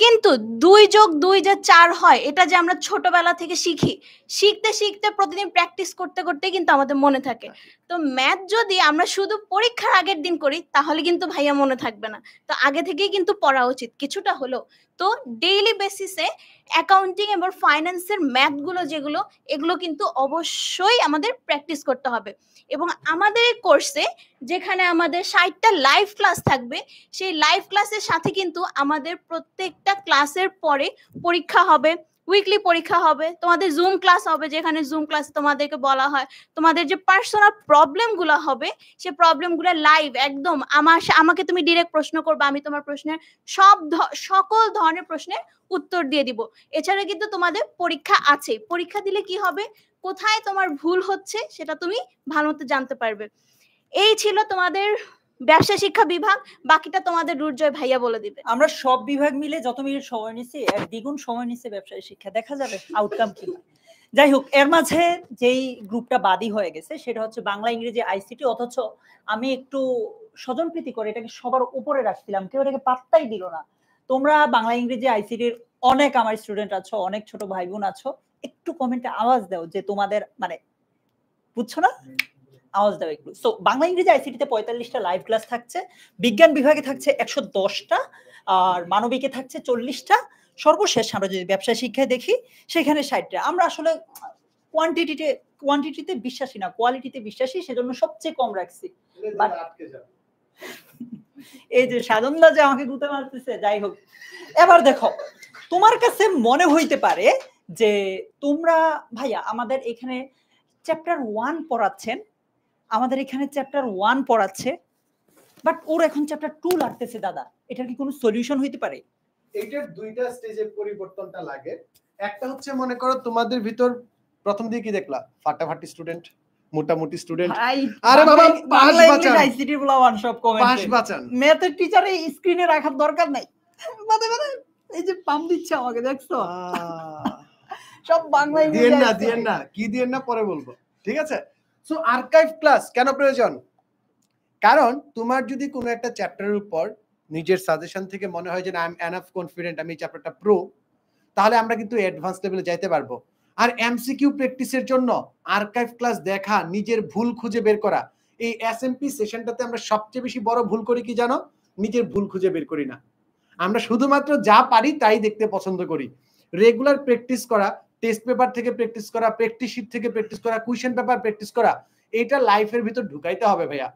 কিন্তু 2+2 যে 4 হয় এটা যে আমরা ছোটবেলা থেকে শিখি, শিখতে শিখতে প্রতিদিন প্র্যাকটিস করতে করতে কিন্তু আমাদের মনে থাকে। তো ম্যাথ যদি আমরা শুধু পরীক্ষার আগের দিন করি তাহলে কিন্তু ভাইয়া মনে থাকবে না। তো আগে থেকেই কিন্তু পড়া উচিত কিছুটা হলেও। তো ডেইলি বেসিসে অ্যাকাউন্টিং এবং ফাইন্যান্সের ম্যাথগুলো যেগুলো এগুলো কিন্তু অবশ্যই আমাদের প্র্যাকটিস করতে হবে। এবং আমাদের এই কোর্সে যেখানে আমাদের 60টা লাইভ ক্লাস থাকবে, সেই লাইভ ক্লাসের সাথে কিন্তু আমাদের প্রত্যেকটা ক্লাসের পরে পরীক্ষা হবে, উইকলি পরীক্ষা হবে, তোমাদের জুম ক্লাস হবে যেখানে জুম ক্লাস তোমাদেরকে বলা হয় তোমাদের যে পার্সোনাল প্রবলেমগুলো হবে সেই প্রবলেমগুলো লাইভ একদম আমাকে তুমি ডিরেক্ট প্রশ্ন করবে, আমি তোমার প্রশ্নের সকল ধরনের প্রশ্নের উত্তর দিয়ে দিব। এছাড়া কিন্তু তোমাদের পরীক্ষা আছে, পরীক্ষা দিলে কি হবে, কোথায় তোমার ভুল হচ্ছে সেটা তুমি ভালো মতো জানতে পারবে। এই ছিল তোমাদের ব্যবসা শিক্ষা বিভাগ, বাকিটা তোমাদের দুর্জয় ভাইয়া বলে দিবে। আমরা সব বিভাগ মিলে যত মিনিট সময় নিছি এর দ্বিগুণ সময় নিছে ব্যবসায় শিক্ষা, দেখা যাবে আউটকাম কি হয়। যাই হোক, এর মাঝে যেই গ্রুপটা বাদী হয়ে গেছে সেটা হচ্ছে বাংলা ইংরেজি আইসিটি, অথচ আমি একটু স্বজনপ্রীতি করে এটাকে সবার উপরে রাখছিলাম, কেউ এটাকে পাত্তাই দিল না। তোমরা বাংলা ইংরেজি আইসিটির অনেক আমার স্টুডেন্ট আছো, অনেক ছোট ভাই বোন আছো, একটু কমেন্টে আওয়াজ দাও যে তোমাদের মানে বুঝছো না, আওয়াজ দাও একটু। সো বাংলা ইংরেজি আইসিটিতে 45টা লাইভ ক্লাস থাকছে, বিজ্ঞান বিভাগে থাকছে 110টা, আর মানবিকে থাকছে 40টা, সর্বশেষ আমরা যদি ব্যবসায় শিক্ষায় দেখি সেখানে 60টা। আমরা আসলে কোয়ান্টিটিতে বিশ্বাসী না, কোয়ালিটিতে বিশ্বাসী, সেজন্য সবচেয়ে কম রাখছি। এই যে সাধনদা যে আমাকে গুতে মারতেছে, যাই হোক, এবার দেখো তোমার কাছে মনে হইতে পারে যে তোমরা ভাইয়া আমাদের এখানে চ্যাপ্টার 1 পড়াচ্ছেন, আমাদের এখানে চ্যাপ্টার 1 পড়াচ্ছে, বাট ওর এখন চ্যাপ্টার 2 লাগতেছে দাদা, এটার কি কোনো সলিউশন হইতে পারে? এইটার দুইটা স্টেজে পরিবর্তনটা লাগে। একটা হচ্ছে মনে করো তোমাদের ভিতর প্রথম দিকে কি দেখলা, ফাটাফাটি স্টুডেন্ট, মোটামুটি স্টুডেন্ট, আরে বাবা পাস বাঁচান, আইসিটি বলাবান সব কমেন্ট, পাস বাঁচান, ম্যাথের টিচারে স্ক্রিনে রাখার দরকার নাই, মানে এই যে পাম দিচ্ছে আমাকে, দেখছো সব বাংলা দিয়েন না কি দিয়েন না পরে বলবো, ঠিক আছে? সো আর্কাইভ ক্লাস কেন প্রয়োজন? কারণ তোমার যদি কোনো একটা চ্যাপ্টারের উপর নিজের সাজেশন থেকে মনে হয় যে আই এম এনাফ কনফিডেন্ট, আমি এই চ্যাপ্টারটা প্রো, তাহলে আমরা কিন্তু অ্যাডভান্স লেভেলে যাইতে পারবো। আর এমসিকিউ প্র্যাকটিসের জন্য আর্কাইভ ক্লাস দেখা, নিজের ভুল খুঁজে বের করা, এই এসএমপি সেশনটাতে আমরা সবচেয়ে বেশি বড় ভুল করি কি জানো? নিজের ভুল খুঁজে বের করি না, আমরা শুধুমাত্র যা পারি তাই দেখতে পছন্দ করি। রেগুলার প্র্যাকটিস করা, টেস্ট পেপার থেকে প্র্যাকটিস করা, প্র্যাকটিস শিট থেকে প্র্যাকটিস করা, কোয়েশ্চেন পেপার প্র্যাকটিস করা, এটা লাইফের ভিতর ঢুকাইতে হবে ভাইয়া।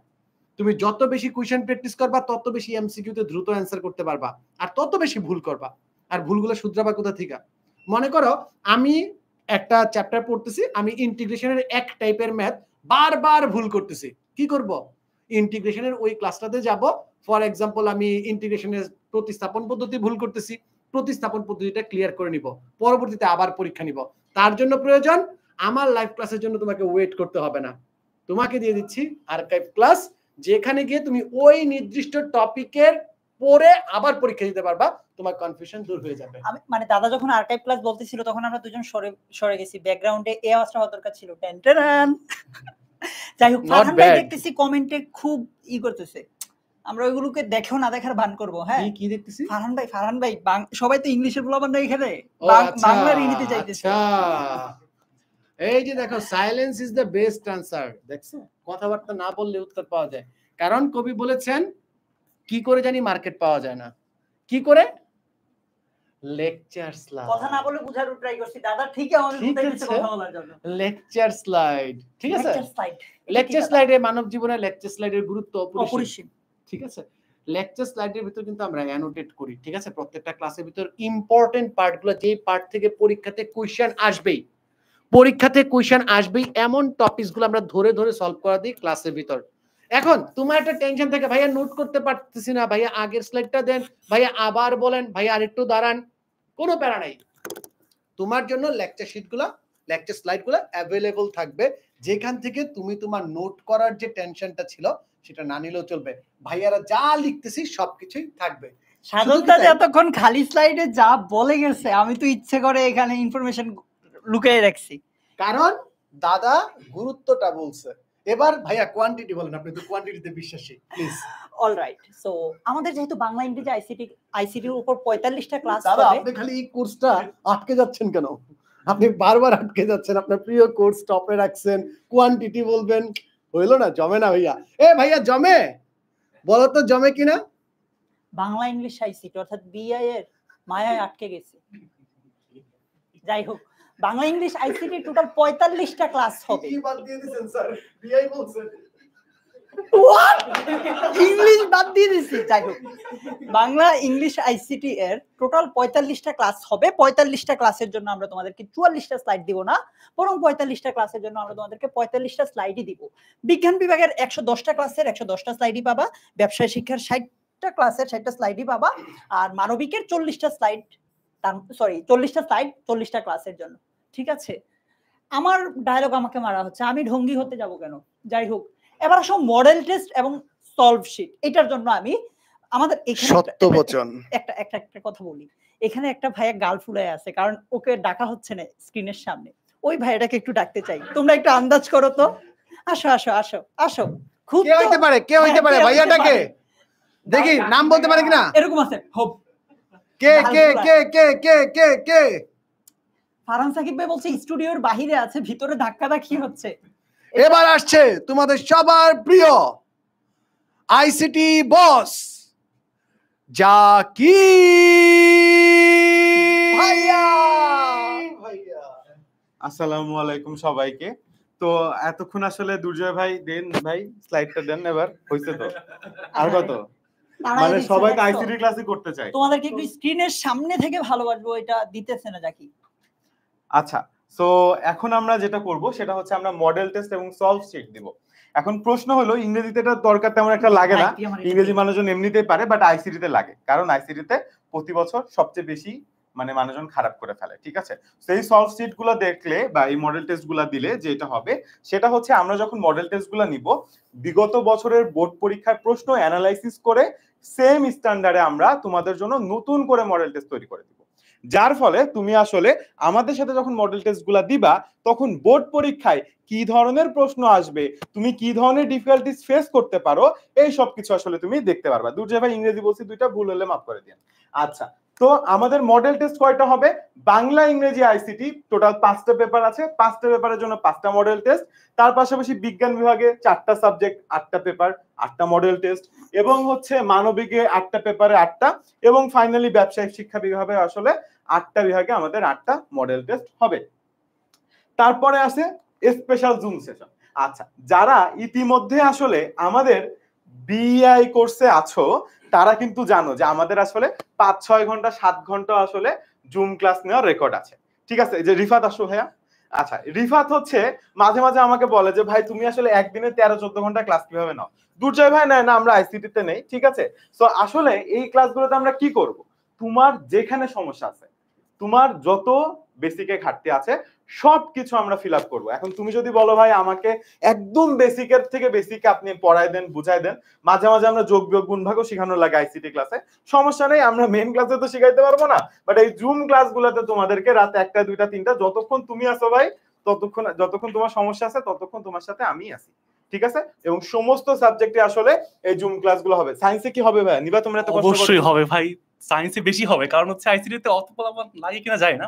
তুমি যত বেশি কোয়েশ্চেন প্র্যাকটিস করবা তত বেশি এমসিকিউতে দ্রুত অ্যান্সার করতে পারবা, আর তত বেশি ভুল করবা। আর ভুলগুলো শুধরাবা কোথা থেকে? মনে করো আমি একটা চ্যাপ্টার পড়তেছি, আমি ইন্টিগ্রেশনের এক টাইপের ম্যাথ বারবার ভুল করতেছি, কি করব? ইন্টিগ্রেশনের ওই ক্লাসটাতে যাব, ফর এক্সাম্পল আমি ইন্টিগ্রেশনের প্রতিস্থাপন পদ্ধতি ভুল করতেছি, প্রতিস্থাপন পদ্ধতিটা ক্লিয়ার করে নিব, পরবর্তীতে আবার পরীক্ষা নিব। তার জন্য প্রয়োজন আমার লাইভ ক্লাসের জন্য তোমাকে ওয়েট করতে হবে না, তোমাকে দিয়ে দিচ্ছি আর্কাইভ ক্লাস, যেখানে গিয়ে তুমি ওই নির্দিষ্ট টপিকের পরে আবার পরীক্ষা দিতে পারবা, তোমার কনফিউশন দূর হয়ে যাবে। আমি মানে দাদা যখন আর্কাইভ ক্লাস বলতেছিল তখন আমরা দুজন সরে গেছি, ব্যাকগ্রাউন্ডে এই আওয়াজটা হওয়ার দরকার ছিল, টেন টেন। যাই হোক, ফারহান ভাই দেখতেছি কমেন্টে খুব করতেছে, আমরা ওইগুলোকে দেখেও না দেখার ভান করব। হ্যাঁ, কি দেখতেছি? ফারহান ভাই সবাই তো ইংলিশের বলবেন না, এখানে বাংলার ইংরেজিতে চাইতেছে। এই যে দেখো, silence is the best answer. দেখছো, কথাবার্তা না বললে উত্তর পাওয়া যায়। কারণ কবি বলেছেন, কি করে জানি মার্কেট পাওয়া যায় না, কি করে? Lecture slide. কথা না বলে বুঝার ট্রাই করছি দাদা, ঠিকই আমাদের বুঝাই দিতে কথা বলার জন্য। লেকচার স্লাইড, ঠিক আছে? লেকচার স্লাইডে মানব জীবনে লেকচার স্লাইডের গুরুত্ব অপরিসীম, ঠিক আছে? লেকচার স্লাইডের ভিতর কিন্তু আমরা অ্যানোটেট করি, ঠিক আছে? প্রত্যেকটা ক্লাসের ভিতর ইম্পর্টেন্ট পার্টগুলো, যে পার্ট থেকে পরীক্ষাতে কোশ্চেন আসবেই, এমন টপিকসগুলো আমরা ধরে ধরে সলভ করা দিই ক্লাসের ভিতর। এখন তোমার একটা টেনশন থাকে, ভাইয়া নোট করতে পারতেছি না, ভাইয়া আগের স্লাইডটা দেন, ভাইয়া আবার বলেন, ভাইয়া আরেকটু দাঁড়ান, কোনো প্যারা নাই। তোমার জন্য লেকচার শিটগুলো, লেকচার স্লাইডগুলো অ্যাভেলেবল থাকবে, যেখান থেকে তুমি তোমার নোট করার যে টেনশনটা ছিল সেটা না নিলেও চলবে। ভাইয়ারা যা লিখতেছি সবকিছুই থাকবে। সাধনটা এতক্ষণ খালি স্লাইডে যা বলে গেছে, আমি তো ইচ্ছে করে এখানে ইনফরমেশন লুকিয়ে রাখছি, কারণ দাদা গুরুত্বটা বলছে। এবার ভাইয়া কোয়ান্টিটি বলেন, আপনি তো কোয়ান্টিটিতে বিশ্বাসী, প্লিজ। অলরাইট, সো আমাদের যেহেতু বাংলা ইংরেজি আইসিটির উপর 45টা ক্লাস দাদা হবে। আপনি খালি এই কোর্সটা আটকে যাচ্ছেন কেন? আপনি বারবার আটকে যাচ্ছেন, আপনার প্রিয় কোর্স টপে রাখছেন, কোয়ান্টিটি বলবেন, হইলো না, জমে না ভাইয়া। এ ভাইয়া জমে, বলো তো জমে কিনা? বাংলা ইংলিশ আইসিটি অর্থাৎ বিআই এর মায়ায় আটকে গেছে। যাই হোক, বাংলা ইংলিশ আইসিটি টোটাল 45টা ক্লাস হবে। কি বাদ দিয়ে দিবেন স্যার? বিআই বলছেন। ইংলিশ বাদ দিয়ে দিছি। যাই হোক, বাংলা ইংলিশ আইসিটি এর টোটাল 45টা ক্লাস হবে। 45টা ক্লাসের জন্য আমরা তোমাদেরকে 44টা স্লাইড দিব না, বরং 45টা ক্লাসের জন্য আমরা তোমাদেরকে 45টা স্লাইডই দিব। বিজ্ঞান বিভাগের 110টা ক্লাসের 110টা স্লাইডই পাবা, ব্যবসায় শিক্ষার 60টা ক্লাসের 60টা স্লাইডই পাবা, আর মানবিকের 40টা স্লাইড, 40টা স্লাইড 40টা ক্লাসের জন্য। ঠিক আছে, আমার ডায়লগ আমাকে মারা হচ্ছে, আমি ঢঙ্গি হতে যাব কেন? যাই হোক, এবার আসো মডেল টেস্ট এবং সলভ শিট। এটার জন্য আমি আমাদের এখানে সত্যবচন একটা কথা বলি। এখানে একটা ভাইয়া গাল ফুলায় আছে, কারণ ওকে ডাকা হচ্ছে না স্ক্রিনের সামনে। ওই ভাইয়াটাকে একটু ডাকতে চাই, তোমরা একটু আন্দাজ করো তো। আসো আসো আসো আসো। খুব কে হইতে পারে? কে হইতে পারে? ভাইয়াটাকে দেখি, নাম বলতে পারে কিনা? এরকম আছে হোপ। কে কে কে কে কে কে কে? ফারহান সাকিব ভাই বলছে স্টুডিওর বাহিরে আছে, ভিতরে ধাক্কাধাক্কি হচ্ছে। এবার আসছে তোমাদের সবার প্রিয় আইসিটি বস জাকির ভাইয়া। আসসালামু আলাইকুম সবাইকে। তো এতক্ষণ আসলে দুর্জয় ভাই দেন, ভাই স্লাইডটা দেন, এবার হইছে তো? আর কত? মানে সবাই তো আইসিটি ক্লাসই করতে চায়। তোমাদেরকে একটু স্ক্রিনের সামনে থেকে ভালোবাসবো, এটা দিতেছে না জাকি। আচ্ছা, সো এখন আমরা যেটা করব সেটা হচ্ছে আমরা মডেল টেস্ট এবং সলভ শিট দিব। এখন প্রশ্ন হলো, ইংরেজিতে এটা দরকার তেমন একটা লাগে না, ইংরেজি মানুষজন এমনিতেই পারে, বাট আইসিটিতে লাগে, কারণ আইসিটিতে প্রতি বছর সবচেয়ে বেশি মানে মানুষজন খারাপ করে ফেলে। ঠিক আছে, সেই সলভ শিট গুলো দেখলে বা এই মডেল টেস্ট গুলো দিলে যেটা হবে সেটা হচ্ছে, আমরা যখন মডেল টেস্ট গুলো নিব, বিগত বছরের বোর্ড পরীক্ষার প্রশ্ন অ্যানালাইসিস করে সেম স্ট্যান্ডার্ডে আমরা তোমাদের জন্য নতুন করে মডেল টেস্ট তৈরি করে দিব, যার ফলে তুমি আসলে আমাদের সাথে যখন মডেল টেস্ট গুলা দিবা, তখন বোর্ড পরীক্ষায় কি ধরনের প্রশ্ন আসবে, তুমি কি ধরনের ডিফিকাল্টিস ফেস করতে পারো, এই সব কিছু আসলে তুমি দেখতে পারবা। দুর্জয় ভাই ইংরেজি বলছি, দুইটা ভুল হলে মাফ করে দিন। আচ্ছা, তো আমাদের মডেল টেস্ট কয়টা হবে? বাংলা ইংরেজি আইসিটি টোটাল 5টা পেপার আছে, 5টা পেপারের জন্য 5টা মডেল টেস্ট। তার পাশাপাশি বিজ্ঞান বিভাগে 4টা সাবজেক্ট, 8টা পেপার, 8টা মডেল টেস্ট, এবং হচ্ছে মানবিকে 8টা পেপারে 8টা, এবং ফাইনালি ব্যবসায়িক শিক্ষা বিভাগে আসলে 8টা বিভাগে আমাদের 8টা মডেল টেস্ট হবে। তারপরে আছে স্পেশাল জুম সেশন। আচ্ছা, যারা ইতিমধ্যে আসলে আমাদের বিআই কোর্সে আছো, তারা কিন্তু জানো যে আমাদের আসলে 5-6 ঘন্টা 7 ঘন্টা আসলে জুম ক্লাস নেওয়ার রেকর্ড আছে। ঠিক আছে, যে রিফাত আসো ভাইয়া। আচ্ছা, রিফাত হচ্ছে মাঝে মাঝে আমাকে বলে যে ভাই তুমি আসলে একদিনে 13-14 ঘন্টা ক্লাস কিভাবে নাও? দুর্জয় ভাই না আমরা আইসিটিতে নেই। ঠিক আছে, সো আসলে এই ক্লাসগুলোতে আমরা কি করব, তোমার যেখানে সমস্যা আছে, তোমার যত বেসিকে ঘাটতি আছে সবকিছু আমরা ফিল আপ করবো। এখন তুমি যদি বলো ভাই আমাকে একদম বেসিকের থেকে বেসিকে আপনি পড়াই দেন, বুঝাই দেন, মাঝে মাঝে আমরা যোগ বিয়োগ গুণ ভাগও শেখানো লাগে আইসিটি ক্লাসে, সমস্যা নেই, আমরা মেইন ক্লাসে তো শিখাইতে পারবো না, বাট এই জুম ক্লাসগুলোতে তোমাদেরকে রাত 1টা 2টা 3টা যতক্ষণ তুমি আসো ভাই, যতক্ষণ তোমার সমস্যা আছে ততক্ষণ তোমার সাথে আমি আছি। ঠিক আছে, এবং সমস্ত সাবজেক্টে আসলে এই জুম ক্লাসগুলো হবে। সায়েন্সে কি হবে ভাই? নিবা তোমরা তো অবশ্যই হবে ভাই, সায়েন্সে বেশি হবে, কারণ হচ্ছে আইসিটিতে অত পড়াবার লাগে কিনা যায় না,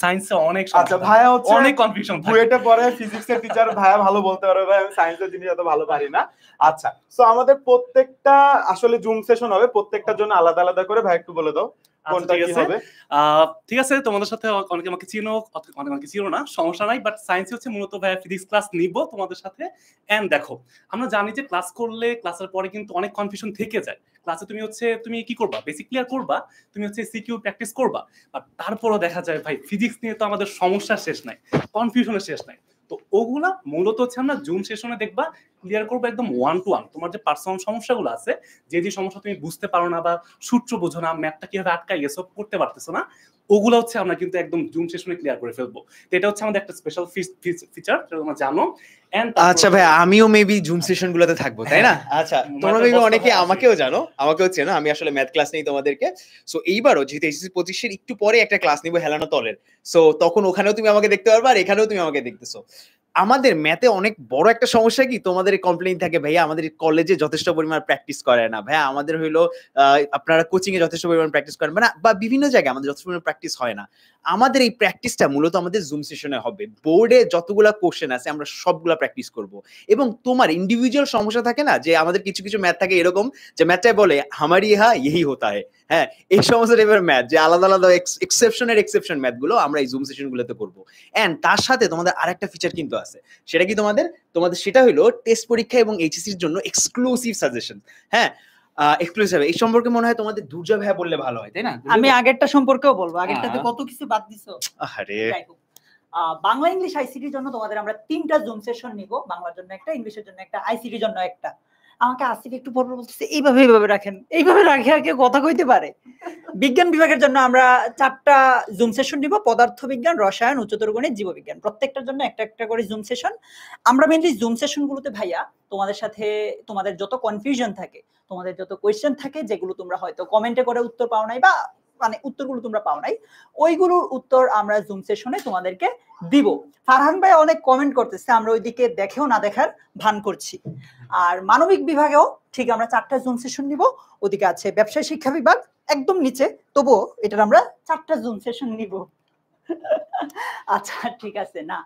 সায়েন্সে অনেক আচ্ছা ভাইয়া হচ্ছে অনেক কনফিউশন থাকে। বুয়েটে পড়ে ফিজিক্সের টিচার, ভাইয়া ভালো বলতে পারবে ভাই, আমি সায়েন্সের জিনিস এত ভালো পারি না। আচ্ছা, সো আমাদের প্রত্যেকটা আসলে জুম সেশন হবে, প্রত্যেকটার জন্য আলাদা আলাদা করে ভাই একটু বলে দাও কোনটা কি হবে। ঠিক আছে, তোমাদের সাথে অনেকে আমাকে চিনো, অনেকে চিনো না, সমস্যা নাই, বাট সায়েন্সে হচ্ছে মূলত ভাই ফিজিক্স ক্লাস নিব তোমাদের সাথে। এন্ড দেখো, আমরা জানি যে ক্লাস করলে ক্লাসের পরে কিন্তু অনেক কনফিউশন থেকে যায়। ক্লাসে তুমি কি করবা, বেসিক ক্লিয়ার করবা, তুমি হচ্ছে সিকিউ প্র্যাকটিস করবা, বাট তারপরও দেখা যায় ভাই ফিজিক্স নিয়ে তো আমাদের সমস্যার শেষ নাই, কনফিউশনের শেষ নাই। তো ওগুলা মূলত হচ্ছে আমরা জুম সেশনে দেখবা ক্লিয়ার করবো একদম 1 to 1। তোমার যে পার্সোনাল সমস্যাগুলো আছে, যে সমস্যা তুমি বুঝতে পারো না বা সূত্র বোঝো না, ম্যাপটা কিভাবে আটকাই গেছো, করতে পারতেছো না, ওগুলো হচ্ছে আমরা কিন্তু একদম জুম সেশনে ক্লিয়ার করে ফেলবো। তো এটা হচ্ছে আমাদের একটা স্পেশাল ফিচার, যেটা তোমরা জানো। আচ্ছা ভাই, আমিও মেবি জুম সেশন গুলোতে থাকবো, তাই না? আচ্ছা, তোমরা মেবি অনেকে আমাকেও জানো, চেনো, আমি আসলে ম্যাথ ক্লাস নেই তোমাদেরকে। সো এইবারও যেহেতু এসএসসি 25 একটু পরে একটা ক্লাস নিবো হেলানো তলের, সো তখন ওখানেও তুমি আমাকে দেখতে পারবে আর এখানেও তুমি আমাকে দেখতেছো। আমাদের ম্যাথে অনেক বড় একটা সমস্যা কি, তোমাদের কমপ্লেইন থাকে ভাইয়া আমাদের কলেজে যথেষ্ট পরিমাণ প্র্যাকটিস করে না, ভাইয়া আমাদের হইলো আপনারা কোচিং এ যথেষ্ট পরিমাণ প্র্যাকটিস করেন না, বা বিভিন্ন জায়গায় আমাদের যথেষ্ট পরিমাণ প্র্যাকটিস হয় না। আমাদের এই প্র্যাকটিসটা মূলত আমাদের জুম সেশনে হবে। বোর্ডে যতগুলা কোশ্চেন আছে আমরা সবগুলা প্র্যাকটিস করব, এবং তোমার ইন্ডিভিজুয়াল সমস্যা থাকে না, যে আমাদের কিছু কিছু ম্যাথ থাকে এরকম যে ম্যাথটাই বলে হামারি ইহা ইহি হোতা হয়, হ্যাঁ, এই সমস্ত টাইপের ম্যাথ যে আলাদা আলাদা এক্সেপশন ম্যাথ গুলো আমরা এই জুম সেশন গুলোতে করবো। এন্ড তার সাথে তোমাদের আরেকটা ফিচার কিন্তু আছে, সেটা কি তোমাদের সেটা হলো টেস্ট পরীক্ষা এবং এইচএসসির জন্য এক্সক্লুসিভ সাজেশন। হ্যাঁ, এক্সক্লুসিভ। এই সম্পর্কে মনে হয় তোমাদের দুর্জয় ভাইয়া বললে ভালো হয়, তাই না? আমি আগেরটা সম্পর্কেও বলবো, আগেরটাতে কত কিছু বাদ দিছো। আরে বাংলা ইংলিশ আইসিটির জন্য তোমাদের আমরা 3টা জুম সেশন নিব, বাংলার জন্য একটা, ইংলিশের জন্য একটা, আইসিটির জন্য একটা। আমাকে আসিফ একটু পর বলতেছে এইভাবে রাখেন, এইভাবে রাখে আর কেউ কথা কইতে পারে। বিজ্ঞান বিভাগের জন্য আমরা 4টা জুম সেশন নিব, পদার্থ বিজ্ঞান, রসায়ন, উচ্চতর গণিত, জীববিজ্ঞান, প্রত্যেকটার জন্য একটা একটা করে জুম সেশন। আমরা মেইনলি জুম সেশন গুলোতে ভাইয়া তোমাদের সাথে তোমাদের যত কনফিউশন থাকে, তোমাদের যত কোয়েশ্চেন থাকে, যেগুলো তোমরা হয়তো কমেন্টে করে উত্তর পাও নাই, বা মানে উত্তরগুলো তোমরা পাও নাই, ওইগুলোর উত্তর আমরা জুম সেশনে তোমাদেরকে দিব। ফারহান ভাই অনেক কমেন্ট করতেছে, আমরা ওইদিকে দেখেও না দেখার ভান করছি। আর মানবিক বিভাগেও ঠিক আমরা 4টা জুম সেশন নিব, ওদিকে আছে ব্যবসায় শিক্ষা বিভাগ একদম নিচে, তবুও এটার আমরা 4টা জুম সেশন নিব। আচ্ছা ঠিক আছে, না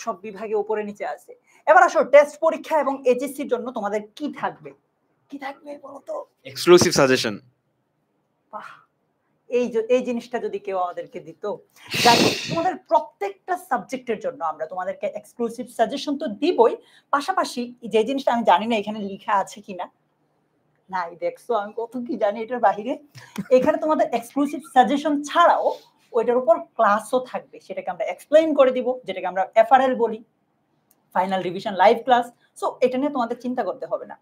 সব বিভাগে উপরে নিচে আছে। এবার আসো টেস্ট পরীক্ষা এবং এইচএসসির জন্য তোমাদের কি থাকবে বলো তো? Exclusive suggestion. বাহ, এই জিনিসটা যদি কেউ আমাদেরকে দিত। যাই হোক, তোমাদের প্রত্যেকটা সাবজেক্টের জন্য আমরা তোমাদেরকে এক্সক্লুসিভ সাজেশন তো দিবই, পাশাপাশি যে জিনিসটা আমি জানি না এখানে লেখা আছে কিনা, নাই দেখছো আমি কত কি জানি এটার বাহিরে, এখানে তোমাদের এক্সক্লুসিভ সাজেশন ছাড়াও ওইটার উপর ক্লাসও থাকবে, সেটাকে আমরা এক্সপ্লেইন করে দিব, যেটাকে আমরা এফআরএল বলি, final revision live class. So এটা নিয়ে তোমাদের চিন্তা করতে হবে না,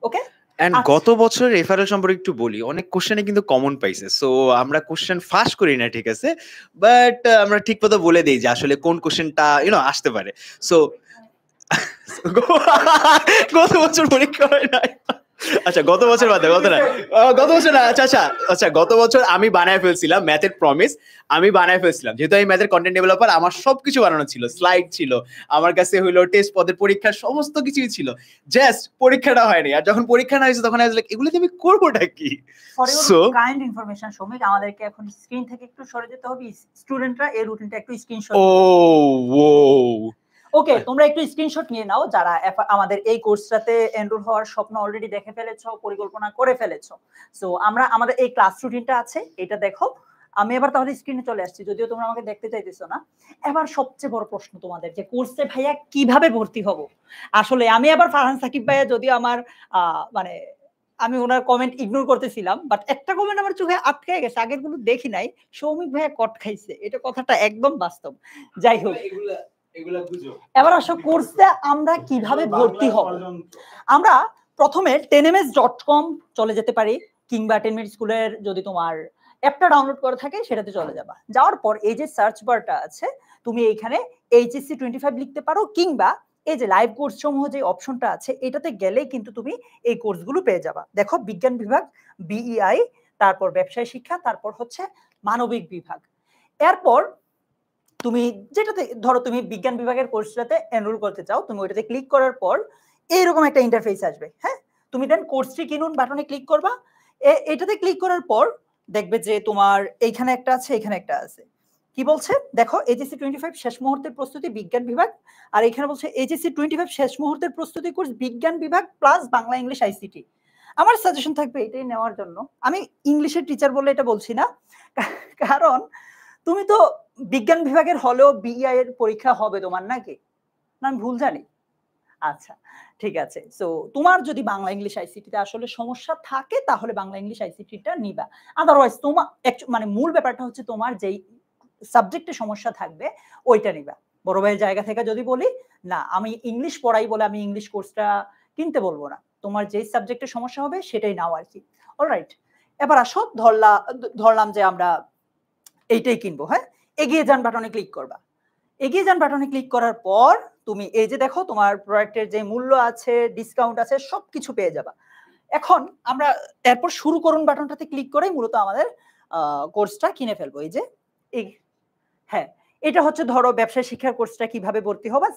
ওকে? এন্ড গত বছর রেফারেল সম্পর্কে একটু বলি, অনেক কোশ্চেনে কিন্তু কমন পাইছে, সো আমরা কোশ্চেন ফাঁস করি না, ঠিক আছে, বাট আমরা ঠিক মতো বলে দেই যে আসলে কোন কোশ্চেনটা আসতে পারে। সো গত বছর পরীক্ষা হয় নাই, আচ্ছা গত বছর বাদে, গত বছর না, আচ্ছা গত বছর আমি বানায় ফেলছিলাম ম্যাথের প্রমিস, আমি বানায় ফেলছিলাম, যেহেতু আমি ম্যাথের কন্টেন্ট ডেভেলপার, আমার সবকিছু বানানো ছিল, স্লাইড ছিল আমার কাছে, হইলো টেস্ট পদের পরীক্ষার সমস্ত কিছুই ছিল, জাস্ট পরীক্ষাটা হয়নি। আর যখন পরীক্ষা না হয়েছে তখন আই ওয়াজ লাইক এগুলোতে আমি করবোটা কি? সো কাইন্ড ইনফরমেশন সৌমিক, আমাদেরকে এখন স্ক্রিন থেকে একটু সরে যেতে হবে, স্টুডেন্টরা এই রুটিনটা একটু স্ক্রিনশট। ওকে, তোমরা একটু স্ক্রিনশট নিয়ে নাও যারা আমাদের এই কোর্সটাতে এনরোল হওয়ার স্বপ্ন অলরেডি দেখে ফেলেছো, পরিকল্পনা করে ফেলেছো। সো আমাদের এই ক্লাস রুটিনটা আছে, এটা দেখো। আমি এবার তাহলে স্ক্রিনে চলে আসছি, যদিও তোমরা আমাকে দেখতে চাইতেছো না। এবার সবচেয়ে বড় প্রশ্ন তোমাদের, যে কোর্সে ভাইয়া কিভাবে ভর্তি হব? আসলে আমি আবার ফারহান সাকিব ভাইয়া, যদিও আমার মানে আমি ওনার কমেন্ট ইগনোর করতেছিলাম, বাট একটা কমেন্ট আমার চোখে আটকে গেছে, আগের গুলো দেখি নাই, সৌমিক ভাইয়া কট খাইছে, এটা কথাটা একদম বাস্তব। যাই হোক, এবার আসো কোর্সে আমরা কিভাবে ভর্তি হব। আমরা প্রথমে 10ms.com চলে যেতে পারি, কিংবা 10 মিনিট স্কুলের যদি তোমার অ্যাপটা ডাউনলোড করা থাকে সেটাতে চলে যাবা। যাওয়ার পর এই যে সার্চ বারটা আছে, তুমি এইখানে এইচএসসি 25 লিখতে পারো, কিংবা এই যে লাইভ কোর্স সমূহ যে অপশনটা আছে এটাতে গেলেই কিন্তু তুমি এই কোর্সগুলো পেয়ে যাবা। দেখো, বিজ্ঞান বিভাগ, বিইআই, তারপর ব্যবসায় শিক্ষা, তারপর হচ্ছে মানবিক বিভাগ। এরপর তুমি যেটাতে ধরো তুমি বিজ্ঞান বিভাগের কোর্সটাতে এনরোল করতে চাও, তুমি ওইটাতে ক্লিক করার পর এইরকম একটা ইন্টারফেস আসবে। হ্যাঁ, তুমি দেন কোর্সটি কিনুন বাটনে ক্লিক করবা। এটাতে ক্লিক করার পর দেখবে যে তোমার এইখানে একটা আছে, এখানে একটা আছে, কি বলছে দেখো, এইচএসসি 25 শেষ মুহূর্তের প্রস্তুতি বিজ্ঞান বিভাগ, আর এখানে বলছে এইচএসসি 25 শেষ মুহূর্তের প্রস্তুতি কোর্স বিজ্ঞান বিভাগ প্লাস বাংলা ইংলিশ আইসিটি। আমার সাজেশন থাকবে এটাই নেওয়ার জন্য। আমি ইংলিশের টিচার বলে এটা বলছি না, কারণ তুমি তো বিজ্ঞান বিভাগের হলেও বিইআই এর পরীক্ষা হবে তোমার, নাকি না আমি ভুল জানি? আচ্ছা ঠিক আছে, সো তোমার যদি বাংলা ইংলিশ আইসিটিতে আসলে সমস্যা থাকে তাহলে বাংলা ইংলিশ আইসিটিটা নিবা, আদারওয়াইজ তোমার মানে মূল ব্যাপারটা হচ্ছে তোমার যেই সাবজেক্টে সমস্যা থাকবে ওইটা নিবা। বড় ভাইয়ের জায়গা থেকে যদি বলি, না আমি ইংলিশ পড়াই বলে আমি ইংলিশ কোর্সটা কিনতে বলবো না, তোমার যেই সাবজেক্টে সমস্যা হবে সেটাই নাও আর কি। অলরাইট, এবার আসো, ধরলাম যে আমরা এইটাই কিনবো। হ্যাঁ, এগিয়ে যান বাটনে ক্লিক করবা। এগিয়ে যান বাটনে ক্লিক করার পর তুমি এই যে দেখো তোমার প্রোডাক্টের যে মূল্য আছে, ডিসকাউন্ট আছে, সবকিছু পেয়ে যাবা। এখন আমরা এরপর শুরু করুন বাটনটাতে ক্লিক করেই মূলত আমাদের কোর্সটা কিনে ফেলবো। এই যে হ্যাঁ, এটা হচ্ছে ধরো ব্যবসায় শিক্ষার কোর্সটা কিভাবে ভর্তি হবা,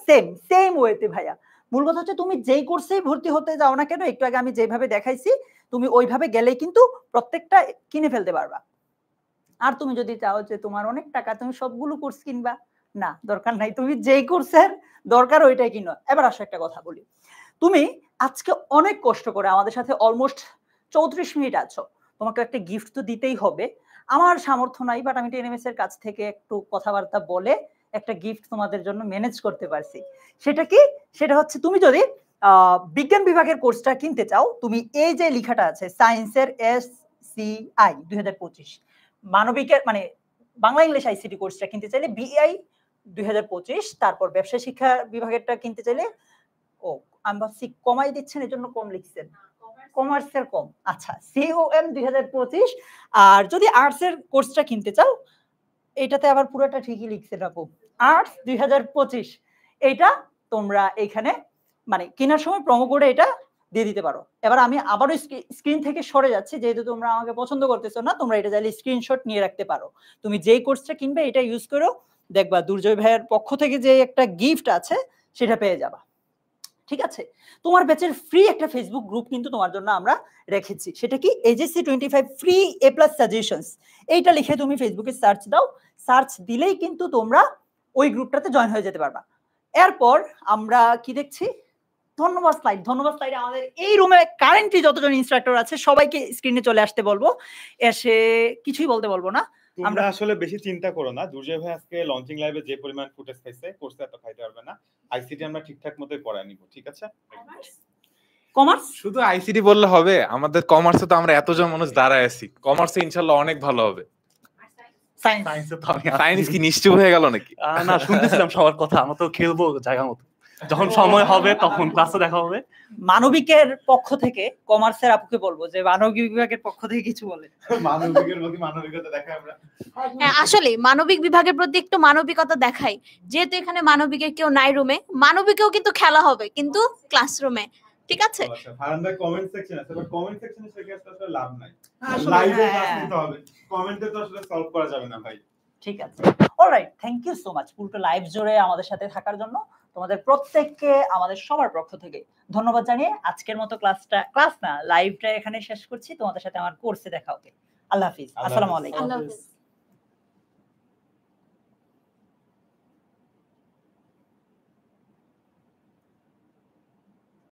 সেম ওয়েতে ভাইয়া। মূল কথা হচ্ছে তুমি যেই কোর্সেই ভর্তি হতে যাও না কেন, একটু আগে আমি যেভাবে দেখাইছি তুমি ওইভাবে গেলেই কিন্তু প্রত্যেকটা কিনে ফেলতে পারবা। আর তুমি যদি চাও যে তোমার অনেক টাকা, তুমি সবগুলো কোর্স কিনবা, না দরকার নাই, তুমি যেই কোর্সের দরকার ওইটাই কিনো। এবার আসো একটা কথা বলি, তুমি আজকে অনেক কষ্ট করে আমাদের সাথে অলমোস্ট 34 মিনিট আছো, তোমাকে একটা গিফট তো দিতেই হবে। আমার সামর্থ্য নাই, বাট আমি টিএনএমএস এর কাছ থেকে একটু কথাবার্তা বলে একটা গিফট তোমাদের জন্য ম্যানেজ করতে পারছি। সেটা কি? সেটা হচ্ছে তুমি যদি বিজ্ঞান বিভাগের কোর্সটা কিনতে চাও, তুমি এই যে লেখাটা আছে সায়েন্সের SCI 2025, মানবিকের মানে বাংলা ইংলিশ আইসিটি কোর্সটা কিনতে চাইলে BI 2025, তারপর ব্যবসায় শিক্ষা বিভাগেরটা কিনতে চাইলে আমি ভাবছি কমাই দিচ্ছেন এজন্য কম লিখছেন, কমার্সের কম, আচ্ছা COM 2025। আর যদি আর্টস এর কোর্সটা কিনতে চাও, এটাতে আবার পুরোটা ঠিকই লিখছেন আপু, আর্টস 2025। এটা তোমরা এখানে মানে কেনার সময় প্রোমো কোডে এটা দিয়ে দিতে পারো। এবার আমি আবারও স্ক্রিন থেকে সরে যাচ্ছি, যেহেতু তোমরা আমাকে পছন্দ করতেছো না, তোমরা এটা চাইলে স্ক্রিনশট নিয়ে রাখতে পারো। তুমি যেই কোর্সটা কিনবে এটা ইউজ করো, দেখবা দুর্জয় ভাইয়ের পক্ষ থেকে যে একটা গিফট আছে সেটা পেয়ে যাবা। ঠিক আছে, তোমার ব্যাচের ফ্রি একটা ফেসবুক গ্রুপ কিন্তু তোমার জন্য আমরা রেখেছি। সেটা কি? HSC 25 ফ্রি A+ সাজেশনস, এইটা লিখে তুমি ফেসবুকে সার্চ দাও, সার্চ দিলেই কিন্তু তোমরা ওই গ্রুপটাতে জয়েন হয়ে যেতে পারবা। এরপর আমরা কি দেখছি, ধন্যবাদ স্লাইড। আমাদের এই রুমে কারেন্টলি যতজন ইনস্ট্রাক্টর আছে সবাইকে স্ক্রিনে চলে আসতে বলবো, এসে কিছুই বলতে বলবো না। আমরা আসলে বেশি চিন্তা করো না, দুর্জয় ভাই আজকে লঞ্চিং লাইভে যে পরিমাণ ফুটেজ পাইছে কোর্সে এত খাইতে পারবে না। আইসিটি আমরা ঠিকঠাক মতোই পড়ায় নিব, ঠিক আছে? কমার্স শুধু আইসিটি বললে হবে? আমাদের কমার্সে তো আমরা এতজন মানুষ দাঁড়ায় আছি, কমার্সে ইনশাআল্লাহ অনেক ভালো হবে। সায়েন্স কি নিশ্চুপ হয়ে গেল নাকি? না, শুনতেছিলাম সবার কথা, আমরা তো খেলবো জায়গা মতো, যখন সময় হবে তখন ক্লাসে দেখা হবে। মানবিকের পক্ষ থেকে কমার্সের আপুকে বলবো যে মানবিক বিভাগের পক্ষ থেকে কিছু বলে। মানবিকের প্রতি মানবিকতা দেখাই আমরা। হ্যাঁ, আসলে মানবিক বিভাগের প্রতি একটু মানবিকতা দেখাই, যেহেতু এখানে মানবিকের কেউ নাই রুমে, মানবিকেও কিন্তু খেলা হবে কিন্তু ক্লাসরুমে, ঠিক আছে? আচ্ছা, ফারহান ভাই কমেন্ট সেকশন আছে, বাট কমেন্ট সেকশনে থেকে আসলে লাভ নাই, লাইভে ক্লাস নিতে হবে, কমেন্টে তো আসলে সলভ করা যাবে না ভাই। ঠিক আছে, alright, thank you so much পুরো লাইভ জুড়ে আমাদের সাথে থাকার জন্য। তোমাদের প্রত্যেককে আমাদের সবার পক্ষ থেকে ধন্যবাদ জানিয়ে আজকের মতো লাইভটা এখানে শেষ করছি। তোমাদের সাথে আমার কোর্সে দেখা হবে। আল্লাহ হাফিজ, আসসালামু আলাইকুম।